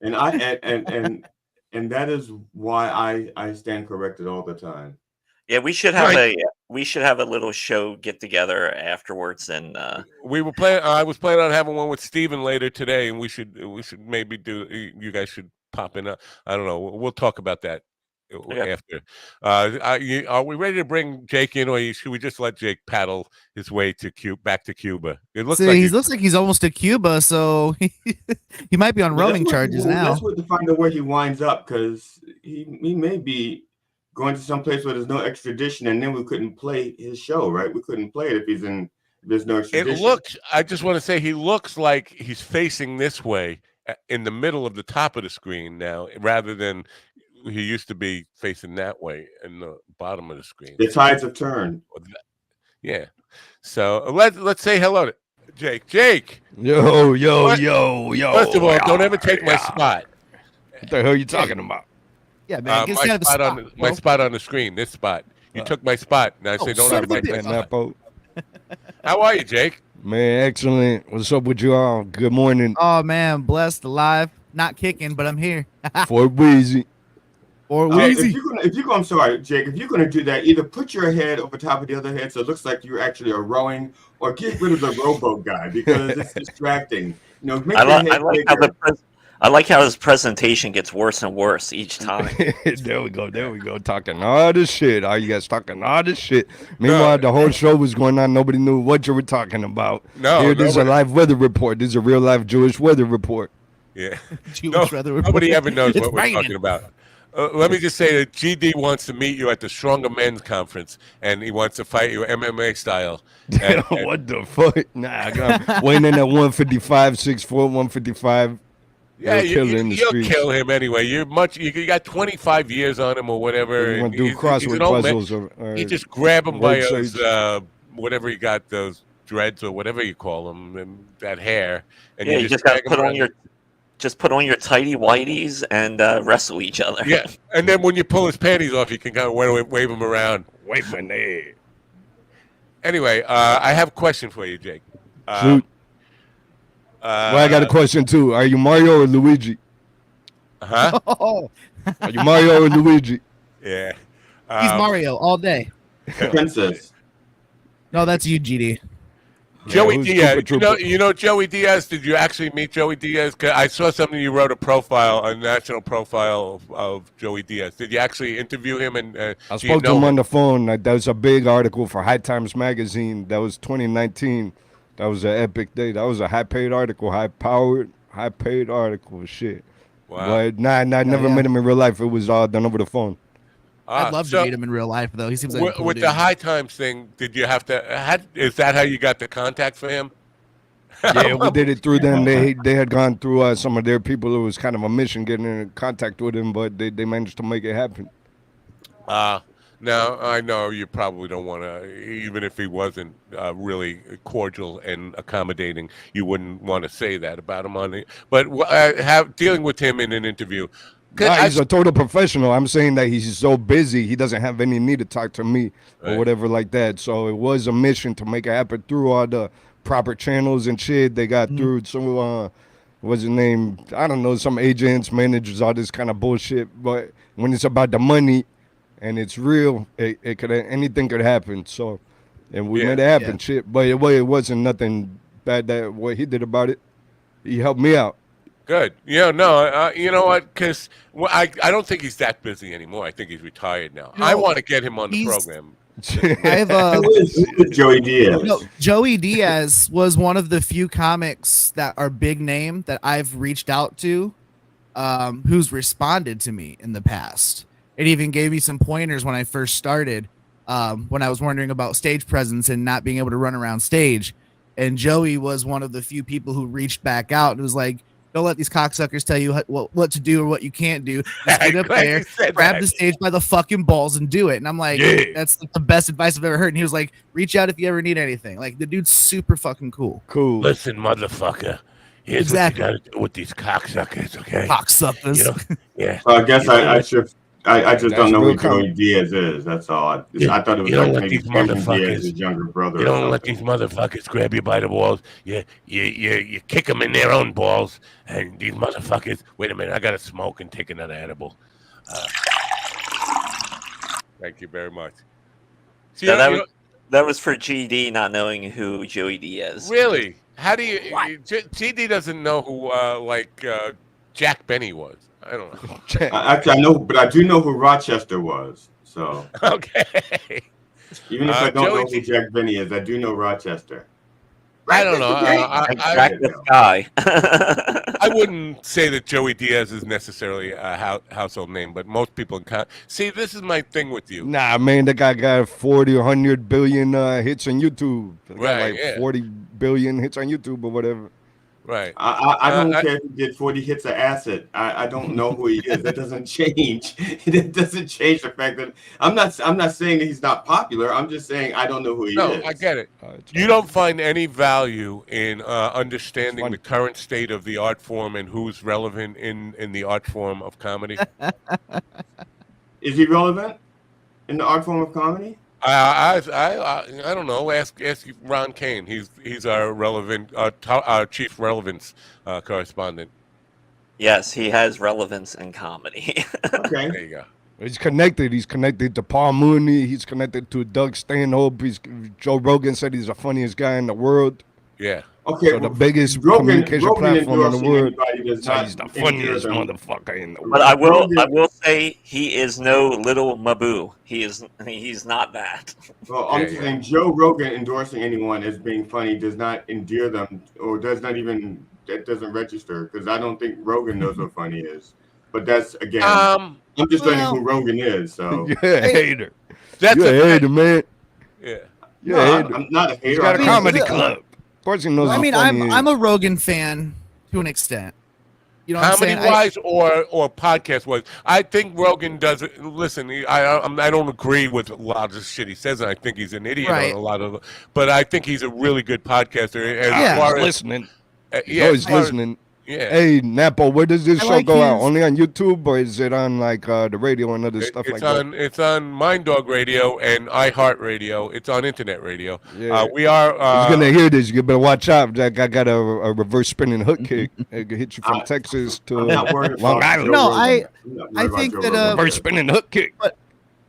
9. And that is why I stand corrected all the time. Yeah, we should have a little show get together afterwards, and we were planning. I was planning on having one with Steven later today, and we should maybe do. You guys should pop in. I don't know. We'll talk about that after. Are we ready to bring Jake in, or should we just let Jake paddle his way to back to Cuba? It looks he looks like he's almost to Cuba, so he might be on roaming charges now. That's what to find out where he winds up, because he may be going to some place where there's no extradition, and then we couldn't play his show, right? We couldn't play it if there's no extradition. I just want to say he looks like he's facing this way in the middle of the top of the screen now, rather than he used to be facing that way in the bottom of the screen. The tides have turned. Yeah. So let's say hello to Jake. Jake. Yo. First of all, don't ever take my spot. What the hell are you talking about? Yeah, man. My spot on the screen. This spot. You took my spot. Now I say don't ever take my spot. How are you, Jake? Man, excellent. What's up with you all? Good morning. Oh man, blessed, alive, not kicking, but I'm here. Fort Weezy. If you go, I'm sorry, Jake. If you're going to do that, either put your head over top of the other head so it looks like you actually are rowing, or get rid of the rowboat guy because it's distracting. I like how his presentation gets worse and worse each time. There we go. Talking all this shit. All you guys talking all this shit. Meanwhile, the whole show was going on. Nobody knew what you were talking about. This is a live weather report. This is a real life Jewish weather report. Yeah. Weather report. Nobody ever knows It's what we're talking about. Let me just say that GD wants to meet you at the Stronger Men's Conference, and he wants to fight you MMA style. And what the fuck? Nah, I got weighing in at 155, 6'4", 155. Yeah, you'll kill him anyway. You got 25 years on him or whatever. You want to do crossword puzzles? You just grab him by his whatever you got, those dreads or whatever you call them, and that hair, and you just got to put on your tighty whities and wrestle each other. Yeah, and then when you pull his panties off, you can kind of wave him around. Wave my name. Anyway, I have a question for you, Jake. Shoot. I got a question too. Are you Mario or Luigi? Huh? Are you Mario or Luigi? Yeah. He's Mario all day. Princess. No, that's you, GD. Joey Diaz. You know Joey Diaz? Did you actually meet Joey Diaz? 'Cause I saw something you wrote a national profile of Joey Diaz. Did you actually interview him? And I spoke to him on the phone. That was a big article for High Times magazine. That was 2019. That was an epic day. That was a high-paid article, high-paid article. Shit. Wow. But I never met him in real life. It was all done over the phone. I'd love to meet him in real life, though. He seems like a cool with dude. the High Times thing. Did you have to? Is that how you got the contact for him? Yeah, we did it through them. They had gone through some of their people. It was kind of a mission getting in contact with him, but they managed to make it happen. Now, I know you probably don't want to, even if he wasn't really cordial and accommodating, you wouldn't want to say that about him on it. But dealing with him in an interview. He's a total professional. I'm saying that he's so busy, he doesn't have any need to talk to me or whatever like that. So it was a mission to make it happen through all the proper channels and shit. They got through. So what's his name? I don't know, some agents, managers, all this kind of bullshit. But when it's about the money and it's real, it could anything could happen. So, and we made it happen, shit. But it wasn't nothing bad that what he did about it. He helped me out. Good. Yeah, no, you know what? Because I don't think he's that busy anymore. I think he's retired now. I want to get him on the program. I've Joey Diaz. No, Joey Diaz was one of the few comics that are big name that I've reached out to, who's responded to me in the past. It even gave me some pointers when I first started, when I was wondering about stage presence and not being able to run around stage. And Joey was one of the few people who reached back out and was like, don't let these cocksuckers tell you what to do or what you can't do. Just get up there, grab the stage by the fucking balls and do it. And I'm like, that's the best advice I've ever heard. And he was like, reach out if you ever need anything. Like, the dude's super fucking cool. Cool. Listen, motherfucker. Here's Exactly. what you got to do with these cocksuckers, okay? Cocksuckers. You know? Yeah. So I guess I just don't know who real Joey Diaz is. That's all. I thought it was You don't like let maybe these Cameron motherfuckers- Diaz's younger brother. You or don't let something. these motherfuckers grab you by the balls. You kick them in their own balls. And these motherfuckers, wait a minute, I got to smoke and take another edible. Thank you very much. See, That was for GD not knowing who Joey Diaz. Really? How do you? GD doesn't know who Jack Benny was. I don't know. Actually, I know, but I do know who Rochester was. So okay. Even if I don't Joey know who Jack Benny is, I do know Rochester. I don't know. Jack this guy. I wouldn't say that Joey Diaz is necessarily a household name, but most people see. This is my thing with you. Nah, man, the guy got 40 or 100 billion hits on YouTube. Got Right, like yeah. 40 billion hits on YouTube or whatever. Right. I don't care if he did 40 hits of acid. I don't know who he is. That doesn't change. It doesn't change the fact that I'm not saying that he's not popular. I'm just saying I don't know who he is. No, I get it. You don't find any value in understanding the current state of the art form and who's relevant in the art form of comedy. Is he relevant in the art form of comedy? I don't know. Ask Ron Kane. He's our relevant our chief relevance correspondent. Yes, he has relevance in comedy. Okay. There you go. He's connected. He's connected to Paul Mooney. He's connected to Doug Stanhope. Joe Rogan said he's the funniest guy in the world. Yeah. Okay. So the biggest communication platform in the world. So he's the funniest motherfucker in the world. But I will say he is no little Mabu. He's not that. Well, I'm just saying Joe Rogan endorsing anyone as being funny does not endear them, or does not even, that doesn't register, because I don't think Rogan knows what funny is. But that's, again, I'm just learning who Rogan is. So You're a hater. That's You're a hater, man. Yeah. You're a hater. I'm not a hater. He's got a comedy club. Of course he knows. I mean, how funny he is. I'm a Rogan fan to an extent. You know what I'm saying? Comedy-wise or podcast-wise, I think Rogan does it. Listen, I don't agree with a lot of the shit he says, and I think he's an idiot on a lot of. But I think he's a really good podcaster. As far as, listening. Yeah, He's listening. Yeah. Hey, Napo, where does this I show like go out? his- Only on YouTube, or is it on like the radio and other stuff like that? It's on Mind Dog Radio and iHeartRadio. It's on Internet Radio. Yeah. We are. He's gonna hear this. You better watch out. Jack, I got a reverse spinning hook kick. It can hit you from Texas to I'm not worried Long about Island. No, Joe I Rogan. think Joe that Rogan. reverse spinning hook kick. But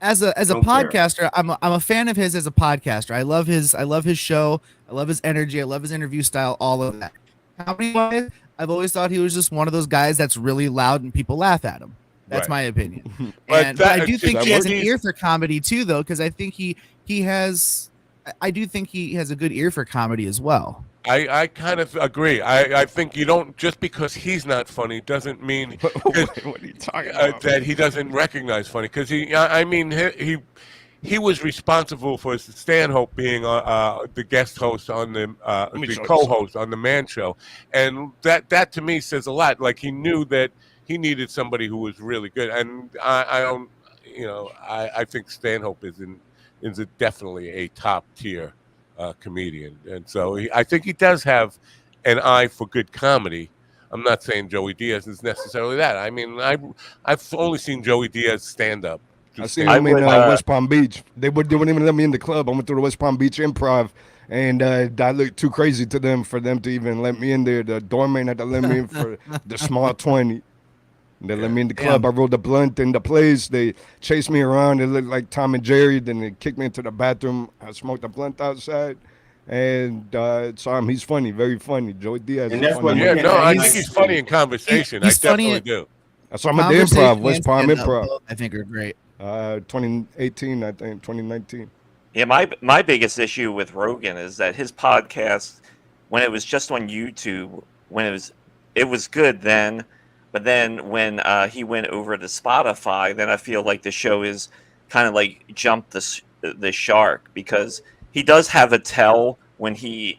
as a Don't care. podcaster, I'm a fan of his as a podcaster. I love his show. I love his energy. I love his interview style. All of that. Comedy wise, I've always thought he was just one of those guys that's really loud and people laugh at him. That's Right. my opinion. But But I do think that he has an works. ear for comedy too, though, because I think he has. I do think he has a good ear for comedy as well. I kind of agree. I think you don't, just because he's not funny doesn't mean What are you talking about? that he doesn't recognize funny. Because he was responsible for Stanhope being the guest host on the co-host on the Man Show, and that to me says a lot. Like, he knew that he needed somebody who was really good, and I don't, I think Stanhope is definitely a top tier comedian, and so I think he does have an eye for good comedy. I'm not saying Joey Diaz is necessarily that. I mean, I've only seen Joey Diaz stand up. I seen him in West Palm Beach. They wouldn't even let me in the club. I went to the West Palm Beach Improv, And I looked too crazy to them for them to even let me in there. The doorman had to let me in for the small 20. They let me in the club. I rolled a blunt in the place. They chased me around. It looked like Tom and Jerry. Then they kicked me into the bathroom. I smoked a blunt outside. And saw him. He's funny, very funny. Joey Diaz. And that's what. Yeah, no, I think he's funny in conversation. I definitely do. I saw him at the Improv, West Palm stand-up Improv. both, I think are great. 2018, I think, 2019. Yeah, my biggest issue with Rogan is that his podcast, when it was just on YouTube, when it was good then, but then when he went over to Spotify, then I feel like the show is kind of like jumped the shark, because he does have a tell when he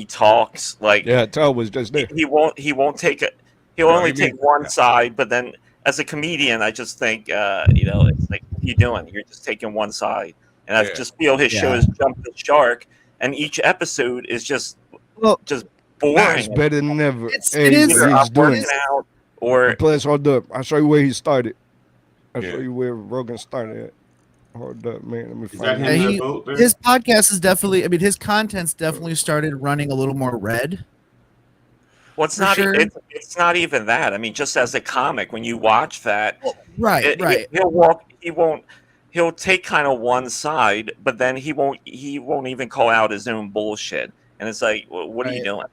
talks. Like, yeah, tell was just there. He won't take it. He'll only take one side, but then as a comedian, I just think it's like, what are you doing? You're just taking one side. And I just feel his show has jumped the shark, and each episode is just boring. It's better than ever. It is. He's doing it. Out, or plus, hold up. I'll show you where he started. I'll show you where Rogan started at. Hold up, man. Let me find it. His podcast is definitely. I mean, his content's definitely started running a little more red. Well, it's not. Sure. It's not even that. I mean, just as a comic, when you watch that, right. He'll take kind of one side, but then he won't even call out his own bullshit. And it's like, what are you doing?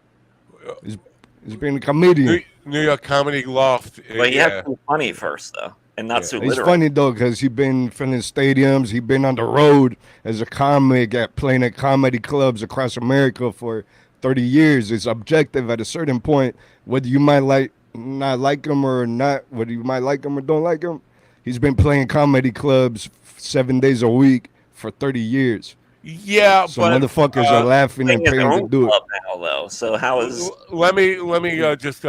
He's being a comedian. New York Comedy Loft. But he has to be funny first, though, and not so literal. It's funny, though, because he's been filling stadiums. He's been on the road as a comic, playing at comedy clubs across America for 30 years. It's objective at a certain point, whether you might not like him or not, whether you might like him or don't like him. He's been playing comedy clubs 7 days a week for 30 years. Yeah, so but motherfuckers are laughing and paying to do it. Now, though, so how is? Let me just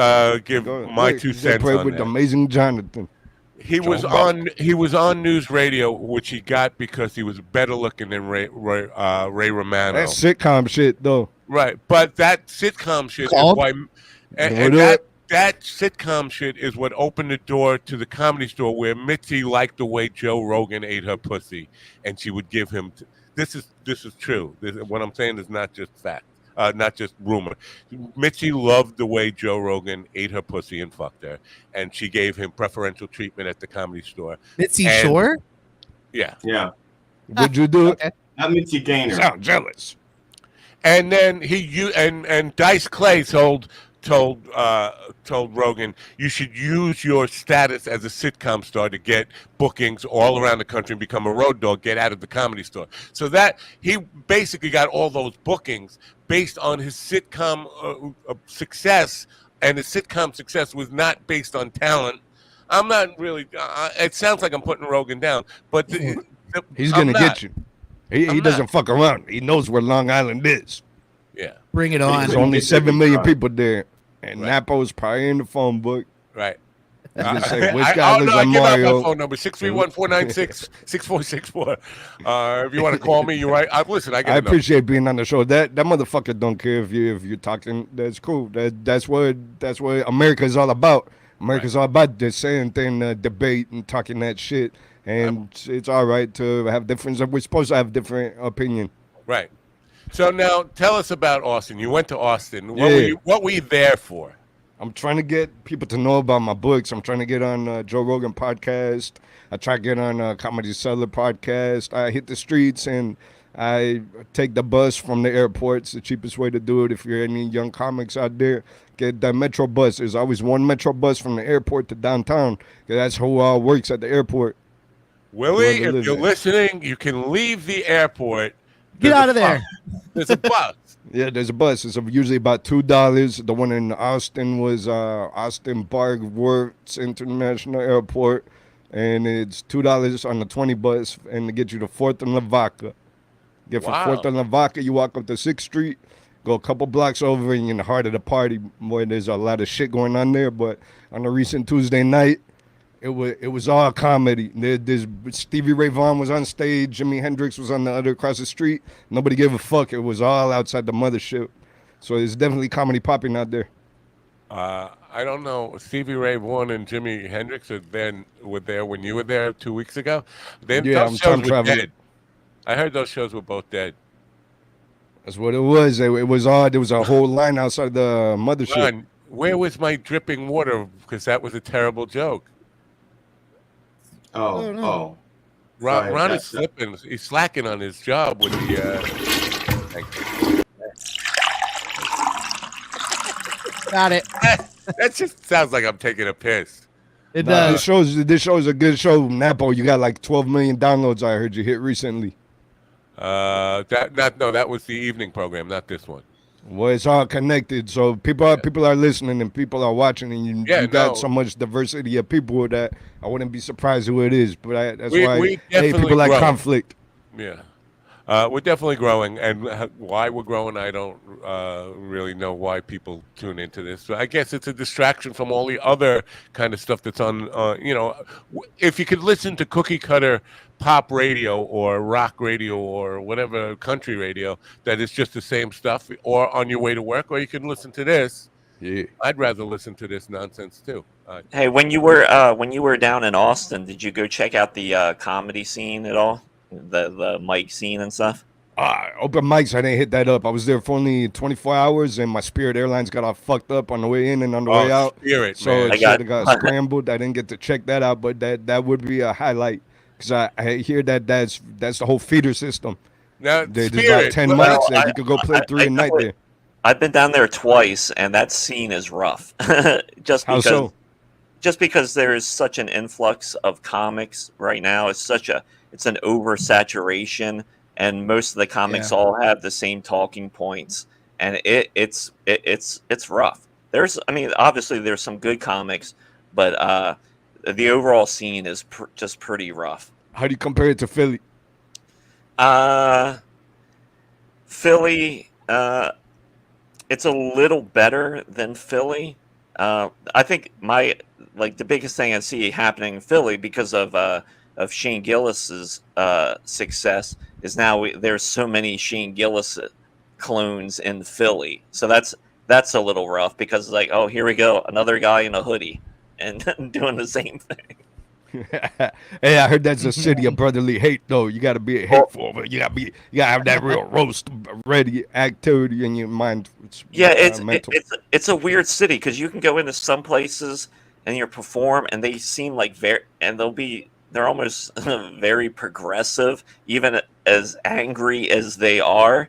give my 2 cents played on with that. Amazing Jonathan. He was on News Radio, which he got because he was better looking than Ray Romano. That's sitcom shit, though. Right, but that sitcom shit is why, that sitcom shit is what opened the door to the Comedy Store, where Mitzi liked the way Joe Rogan ate her pussy, and she would give him. This is true. What I'm saying is not just fact, not just rumor. Mitzi loved the way Joe Rogan ate her pussy and fucked her, and she gave him preferential treatment at the Comedy Store. Mitzi Shore? Yeah. Yeah. Would you do it? Not Mitzi Gaynor. Sound jealous. And then and Dice Clay told Rogan, you should use your status as a sitcom star to get bookings all around the country and become a road dog, get out of the Comedy Store. So that he basically got all those bookings based on his sitcom success, and his sitcom success was not based on talent. I'm not really, it sounds like I'm putting Rogan down, but he's going to get you. He doesn't fuck around. He knows where Long Island is. Yeah. Bring it on. There's only 7 million people there. And Napo's probably in the phone book. Right. Say, which guy lives on give out Mario? my phone number, 631-496-6464. If you want to call me, you're right. Listen, I appreciate being on the show. That motherfucker don't care if you're talking. That's cool. That's what America is all about. America's all about the same thing, debate and talking that shit. And it's all right to have different. We're supposed to have different opinion. Right. So now tell us about Austin. You went to Austin. What were you there for? I'm trying to get people to know about my books. I'm trying to get on Joe Rogan podcast. I try to get on Comedy Cellar podcast. I hit the streets and I take the bus from the airport. It's the cheapest way to do it. If you're any young comics out there, get the Metro bus. There's always one Metro bus from the airport to downtown. That's who works at the airport. Willie, if you're listening, you can leave the airport. Get out of there. There's a bus. Yeah, there's a bus. It's usually about $2. The one in Austin was Austin Park Works International Airport, and it's $2 on the 20 bus, and to get you to 4th and Lavaca. Get from 4th and Lavaca, you walk up to 6th Street, go a couple blocks over, and you're in the heart of the party. Boy, there's a lot of shit going on there, but on a recent Tuesday night, it was all comedy. There's Stevie Ray Vaughan was on stage. Jimi Hendrix was on the other across the street. Nobody gave a fuck. It was all outside the mothership. So there's definitely comedy popping out there. I don't know. Stevie Ray Vaughan and Jimi Hendrix were there when you were there 2 weeks ago. I'm time traveling. Dead. I heard those shows were both dead. That's what it was. It was odd. There was a whole line outside the mothership. Ron, where was my dripping water? Because that was a terrible joke. Oh. Ron is slipping. He's slacking on his job with the. Got it. That just sounds like I'm taking a piss. It does. This show is a good show. Napo, you got like 12 million downloads. I heard you hit recently. That was the evening program, not this one. Well, it's all connected. So people are listening and people are watching, and you got so much diversity of people that I wouldn't be surprised who it is. But that's why people like conflict. Yeah. We're definitely growing, and why we're growing, I don't really know why people tune into this. But I guess it's a distraction from all the other kind of stuff that's on. If you could listen to cookie cutter pop radio or rock radio or whatever country radio, that is just the same stuff, or on your way to work, or you can listen to this. Yeah, I'd rather listen to this nonsense too. Hey, when you were down in Austin, did you go check out the comedy scene at all? The mic scene and stuff? Open mics, I didn't hit that up. I was there for only 24 hours, and my Spirit Airlines got all fucked up on the way in and on the way out. So it got scrambled. I didn't get to check that out, but that would be a highlight, because I hear that's the whole feeder system. Now, there's about 10 mics that you could go play 3 a night there. I've been down there twice, and that scene is rough. Just because there is such an influx of comics right now. It's an oversaturation, and most of the comics all have the same talking points, and it's rough. Obviously there's some good comics, but the overall scene is just pretty rough. How do you compare it to Philly? Philly, it's a little better than Philly. I think the biggest thing I see happening in Philly because of Shane Gillis's success is now there's so many Shane Gillis clones in Philly, so that's a little rough, because like, oh, here we go, another guy in a hoodie and doing the same thing. Hey, I heard that's a city of brotherly hate, though. You got to be hateful, but you got to have that real roast ready activity in your mind. It's a weird city, because you can go into some places and you perform, and they seem like they're almost very progressive, even as angry as they are.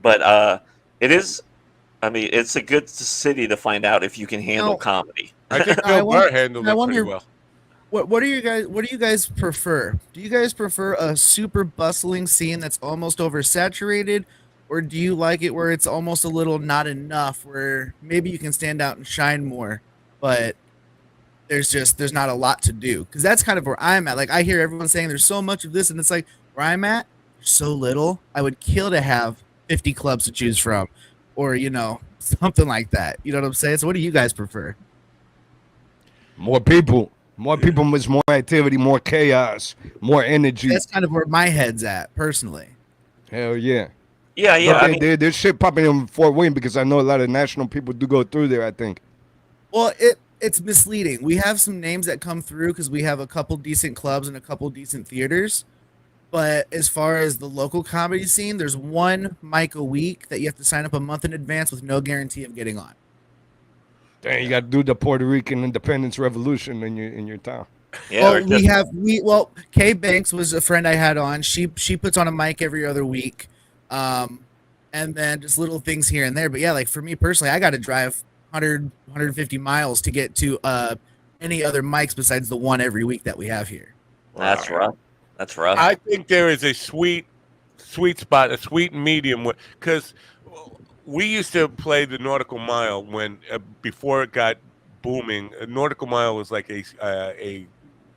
But it's a good city to find out if you can handle comedy. I think Bill Burr handled it pretty well. What do you guys prefer? Do you guys prefer a super bustling scene that's almost oversaturated, or do you like it where it's almost a little not enough, where maybe you can stand out and shine more, but there's not a lot to do? Because that's kind of where I'm at. Like, I hear everyone saying there's so much of this, and it's like, where I'm at, there's so little. I would kill to have 50 clubs to choose from, or something like that. You know what I'm saying? So what do you guys prefer? More people means more activity, more chaos, more energy. That's kind of where my head's at, personally. Hell yeah. Yeah. There's shit popping in Fort Wayne, because I know a lot of national people do go through there, I think. Well, it's misleading. We have some names that come through because we have a couple decent clubs and a couple decent theaters. But as far as the local comedy scene, there's one mic a week that you have to sign up a month in advance with no guarantee of getting on. Dang, you got to do the Puerto Rican independence revolution in your town. Yeah. Kay Banks was a friend I had on. She puts on a mic every other week, and then just little things here and there. But yeah, like for me personally, I got to drive 150 miles to get to any other mics besides the one every week that we have here. That's rough. That's rough. I think there is a sweet spot, a sweet medium, because we used to play the Nautical Mile when before it got booming. Nautical Mile was like a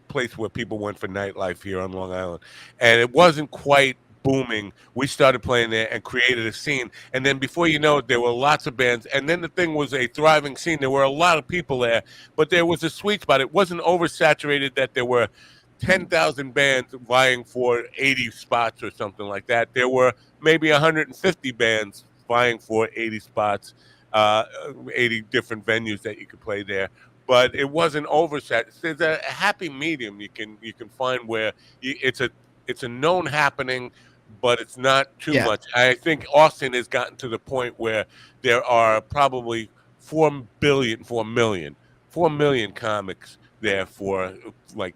place where people went for nightlife here on Long Island, and it wasn't quite booming. We started playing there and created a scene, and then before you know it, there were lots of bands, and then the thing was a thriving scene. There were a lot of people there, but there was a sweet spot. It wasn't oversaturated that there were 10,000 bands vying for 80 spots or something like that. There were maybe 150 bands vying for 80 spots, 80 different venues that you could play there. But it wasn't oversaturated. There's a happy medium you can find where it's a known happening, but it's not too Yeah. much. I think Austin has gotten to the point where there are probably 4 million comics there for like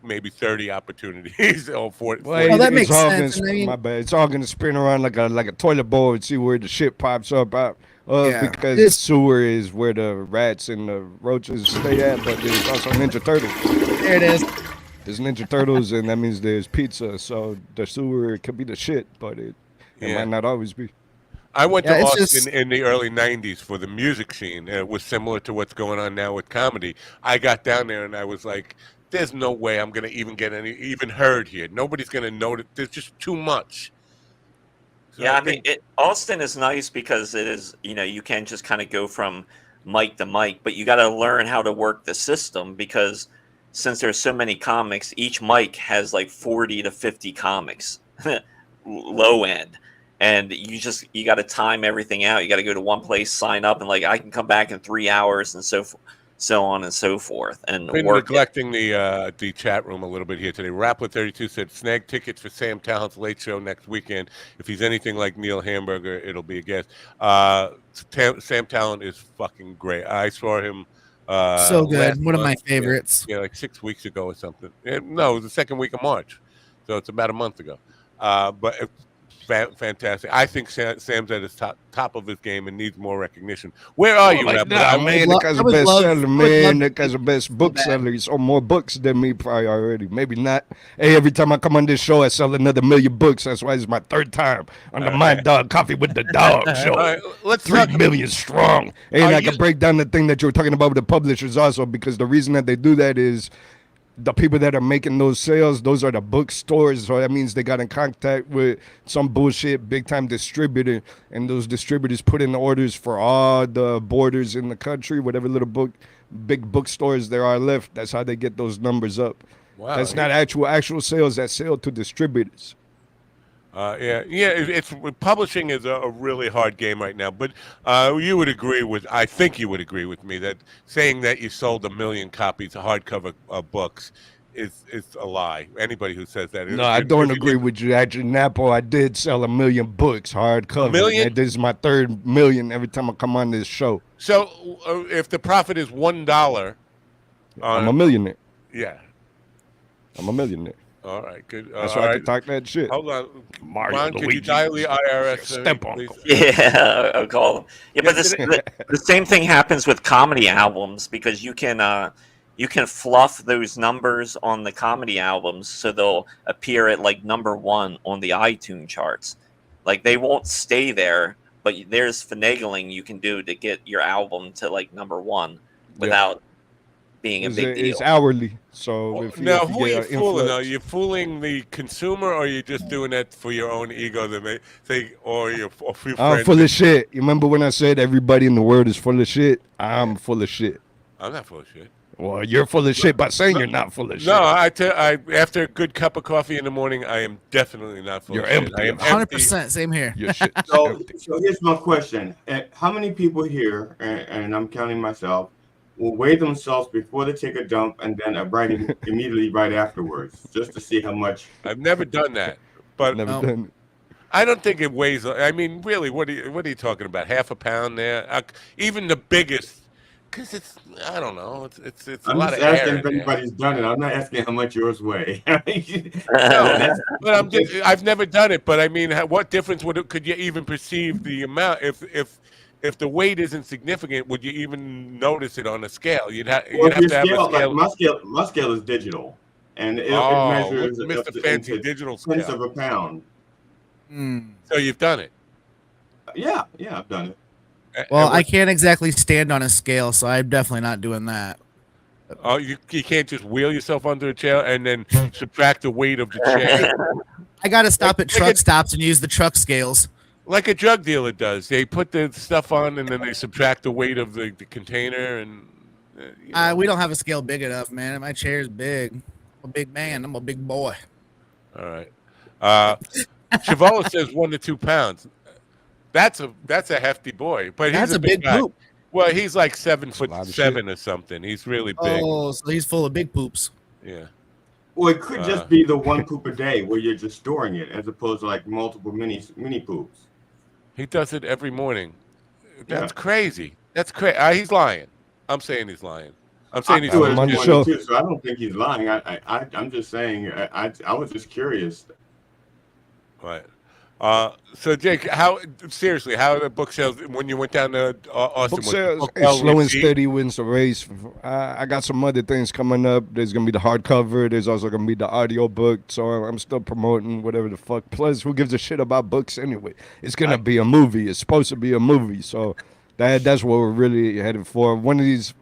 maybe 30 opportunities or 40. Well, that it's makes all sense. gonna And I mean, my bad. It's all gonna spin around like a toilet bowl and see where the shit pops up out because the sewer is where the rats and the roaches stay at, but there's also Ninja Turtles. There it is. There's Ninja Turtles, and that means there's pizza. So the sewer could be the shit, but it might not always be. I went to Austin in the early 90s for the music scene. It was similar to what's going on now with comedy. I got down there and I was like, there's no way I'm going to even get even heard here. Nobody's going to know that there's just too much. So I mean, Austin is nice because it is, you can just kind of go from mic to mic, but you got to learn how to work the system because since there's so many comics, each mic has like 40 to 50 comics, low end. And you got to time everything out. You got to go to one place, sign up, and like I can come back in 3 hours, and so on and so forth. And been neglecting the chat room a little bit here today. Rappler32 said snag tickets for Sam Talent's late show next weekend. If he's anything like Neil Hamburger, it'll be a guest. Sam Talent is fucking great. I saw him. So good. One of my favorites. Yeah, like 6 weeks ago or something. No, it was the second week of March, so it's about a month ago. But. Fantastic. I think Sam's at his top of his game and needs more recognition. Where are you, man? The guy's a bestseller, man. That guy's the best bookseller. He sold more books than me probably already. Maybe not. Hey, every time I come on this show, I sell another 1,000,000 books. That's why it's my third time on the My Dog Coffee with the Dog show. Right, let's 3 million strong. And I can break down the thing that you were talking about with the publishers also, because the reason that they do that is the people that are making those sales, those are the bookstores. So that means they got in contact with some bullshit big time distributor, and those distributors put in the orders for all the borders in the country, whatever big bookstores there are left. That's how they get those numbers up. Wow. That's not actual sales. That's sale to distributors. It's publishing is a really hard game right now. But I think you would agree with me that saying that you sold 1 million copies of hardcover books is a lie. Anybody who says that, no, I don't agree with you. Actually, Napo, I did sell 1 million books hardcover. 1 million? This is my 3rd million every time I come on this show. So if the profit is $1, I'm a millionaire. Yeah, I'm a millionaire. All right, good. That's why I can talk that shit. Hold on, Mario Ron, can you dial the IRS? Step on. Yeah, I'll call them. Yeah, but the same thing happens with comedy albums because you can fluff those numbers on the comedy albums so they'll appear at like #1 on the iTunes charts. Like they won't stay there, but there's finagling you can do to get your album to like #1 without being a big deal. It's hourly. So if now, who are you fooling? Are you fooling the consumer, or are you just doing that for your own ego? I'm full of shit. You remember when I said everybody in the world is full of shit? I'm full of shit. I'm not full of shit. Well, you're full of shit by saying you're not full of shit. No, after a good cup of coffee in the morning, I am definitely not full of shit. Empty. I am 100%. Same here. Your shit. So here's my question: how many people here, and I'm counting myself, will weigh themselves before they take a dump and then immediately right afterwards, just to see how much? I've never done that, but Never done it. I don't think it weighs. I mean, really, what are you talking about? Half a pound there? Even the biggest, because I don't know. It's a lot of air. I'm just asking if anybody's done it. I'm not asking how much yours weigh. No, but I've never done it. But I mean, what difference could you even perceive the amount if the weight isn't significant? Would you even notice it on a scale? You'd have to have a scale. Like my scale is digital, and it measures Mr. Fancy digital tenths scale. of a pound. So you've done it? Yeah, I've done it. Well, I can't exactly stand on a scale, so I'm definitely not doing that. Oh, you can't just wheel yourself under a chair and then subtract the weight of the chair. I got to stop at truck stops and use the truck scales. Like a drug dealer does. They put the stuff on and then they subtract the weight of the container. And we don't have a scale big enough, man. My chair's big. I'm a big man. I'm a big boy. All right. Chavola says 1 to 2 pounds. That's a hefty boy, but that's he's a big guy. poop. Well, he's like 7'7" or something. He's really big. Oh, so he's full of big poops. Yeah. Well, it could just be the one poop a day where you're just storing it, as opposed to like multiple mini poops. He does it every morning. That's Yeah. crazy. That's crazy. He's lying. I'm saying he's lying. I'm saying he's do it on the every show. morning too, so I don't think he's lying. I'm just saying. I was just curious. Right. So Jake, how are the book sales when you went down to Austin? Book sales, slow and steady wins the race. I got some other things coming up. There's gonna be the hardcover. There's also gonna be the audio book. So I'm still promoting whatever the fuck. Plus, who gives a shit about books anyway? It's gonna be a movie. It's supposed to be a movie. So that's what we're really headed for. One of these.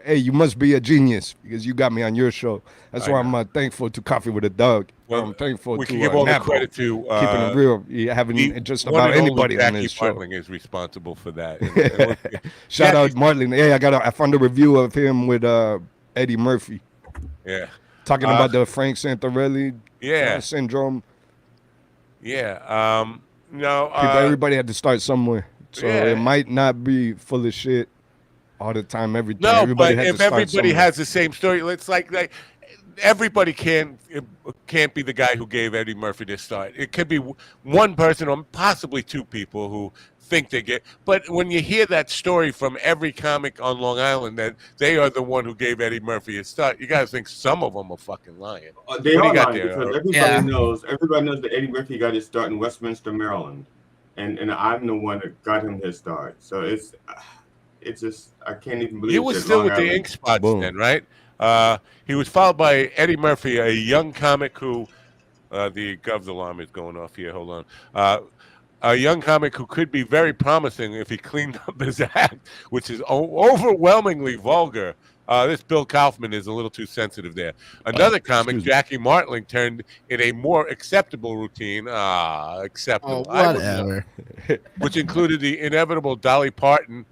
Hey, you must be a genius because you got me on your show. That's why I'm thankful to Coffee with a Dog. Well, I'm thankful we to can give all the Napo, credit to keeping it real. Having just about anybody on this show. Martling is responsible for that. Shout out Martling. Hey, I found a review of him with Eddie Murphy. Yeah, talking about the Frank Santarelli syndrome. Yeah. No. Everybody had to start somewhere, so it might not be full of shit all the time. Everything. No, everybody but if everybody has the same story, it's like everybody can't be the guy who gave Eddie Murphy this start. It could be one person or possibly two people who think they get. But when you hear that story from every comic on Long Island that they are the one who gave Eddie Murphy his start, you gotta think some of them are fucking lying. They are lying because everybody knows that Eddie Murphy got his start in Westminster, Maryland, and I'm the one that got him his start. So it's just I can't even believe he was still with the Ink Spots then, right? He was followed by Eddie Murphy, a young comic who the Gov's alarm is going off here. Hold on. A young comic who could be very promising if he cleaned up his act, which is overwhelmingly vulgar. This Bill Kaufman is a little too sensitive there. Another comic, Jackie Martling, turned in a more acceptable routine. Acceptable. Whatever. Which included the inevitable Dolly Parton,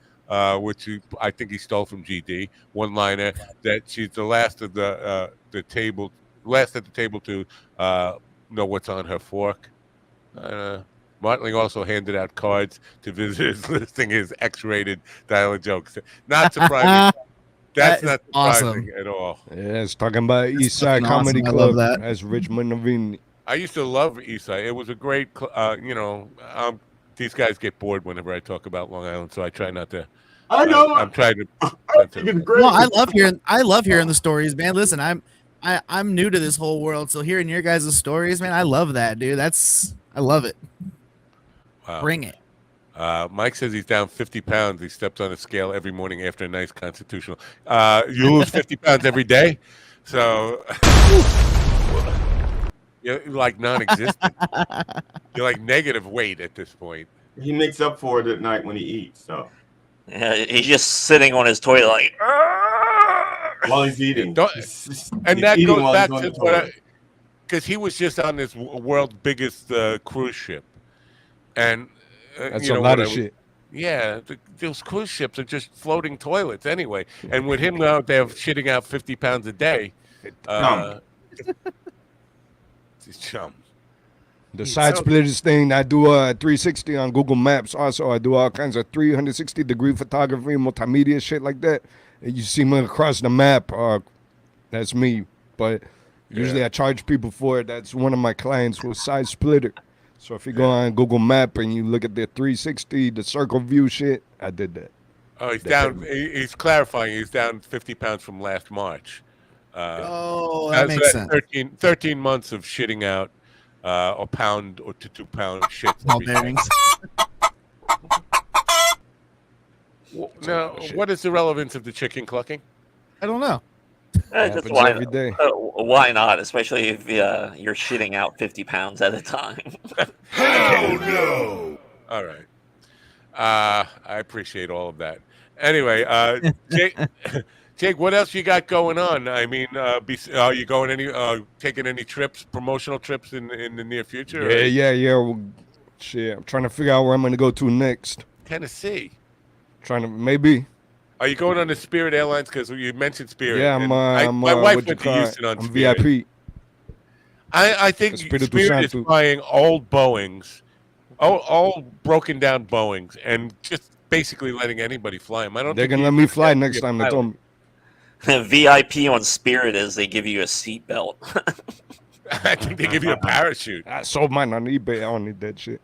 which I think he stole from GD, one-liner that she's the last of the table, last at the table to know what's on her fork. Martling also handed out cards to visitors listing his X-rated dial of jokes. Not surprising. That's not surprising at all. Yeah, it's talking about East Side Comedy Club. That's Richmond Navini. I used to love East Side. It was a great, these guys get bored whenever I talk about Long Island, so I try not to. I know. I'm trying to. Well, I love hearing the stories, man. Listen, I'm new to this whole world, so hearing your guys' stories, man, I love that, dude. I love it. Wow. Bring it. Mike says he's down 50 pounds. He steps on a scale every morning after a nice constitutional. You lose 50 pounds every day, so you're like non-existent. You're like negative weight at this point. He makes up for it at night when he eats. So yeah, he's just sitting on his toilet like while he's eating. And that goes back to what because he was just on this world's biggest cruise ship. And that's a lot of shit. Yeah, those cruise ships are just floating toilets anyway. And with him out there shitting out 50 pounds a day, he's chum. The side splitters thing, I do 360 on Google Maps. Also, I do all kinds of 360-degree photography, multimedia shit like that. And you see me across the map, that's me. But usually I charge people for it. That's one of my clients who's side splitter. So if you go on Google Map and you look at the 360, the circle view shit, I did that. Oh, he's down. He's clarifying. He's down 50 pounds from last March. That makes sense. 13 months of shitting out a pound or to 2 pound shit. Ball bearings. Now, what is the relevance of the chicken clucking? I don't know. Just every day. Why not? Especially if you're shitting out 50 pounds at a time. Hell no! All right. I appreciate all of that. Anyway, Jake, what else you got going on? I mean, are you going taking any trips, promotional trips in the near future? Yeah. Well, shit, I'm trying to figure out where I'm going to go to next. Tennessee. Maybe. Are you going on the Spirit Airlines? Because you mentioned Spirit. Yeah, my wife went to Houston on Spirit. VIP. I think Spirit is flying old Boeings, old broken down Boeings, and just basically letting anybody fly them. I don't. They're gonna let me fly next time. They told me. VIP on Spirit is they give you a seatbelt. I think they give you a parachute. I sold mine on eBay. I don't need that shit.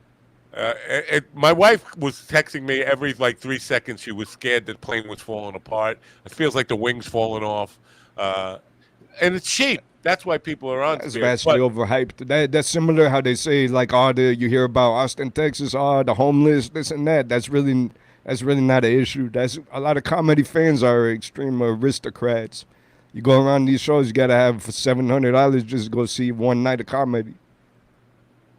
My wife was texting me every like 3 seconds. She was scared that the plane was falling apart. It feels like the wings falling off, and it's cheap. That's why people are on. That's Spirit. vastly overhyped. That's similar how they say like, you hear about Austin, Texas, the homeless, this and that. That's really not an issue. That's a lot of comedy fans are extreme aristocrats. You go around these shows, you gotta have for $700 just to go see one night of comedy.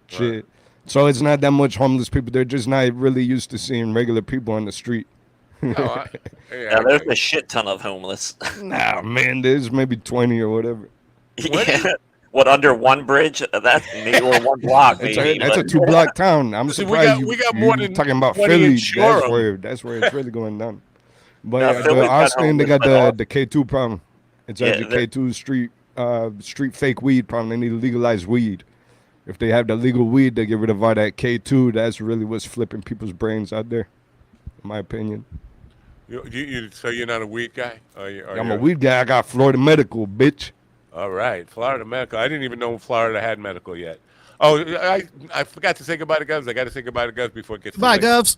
Shit. Right. So it's not that much homeless people. They're just not really used to seeing regular people on the street. Yeah, there's a shit ton of homeless. Nah, man, there's maybe 20 or whatever. Yeah. What, under one bridge? That's maybe or one block. Maybe. That's a 2-block town. I'm surprised we got more than talking about Philly. That's where it's really going down. But Austin, they got the K2 problem. It's actually K2 street fake weed problem. They need to legalize weed. If they have the legal weed, they get rid of all that K2. That's really what's flipping people's brains out there, in my opinion. So you're not a weed guy? I'm a weed guy. I got Florida medical, bitch. All right, Florida medical. I didn't even know Florida had medical yet. Oh, I forgot to say goodbye to Govs. I got to say goodbye to Govs before it gets Bye, Govs.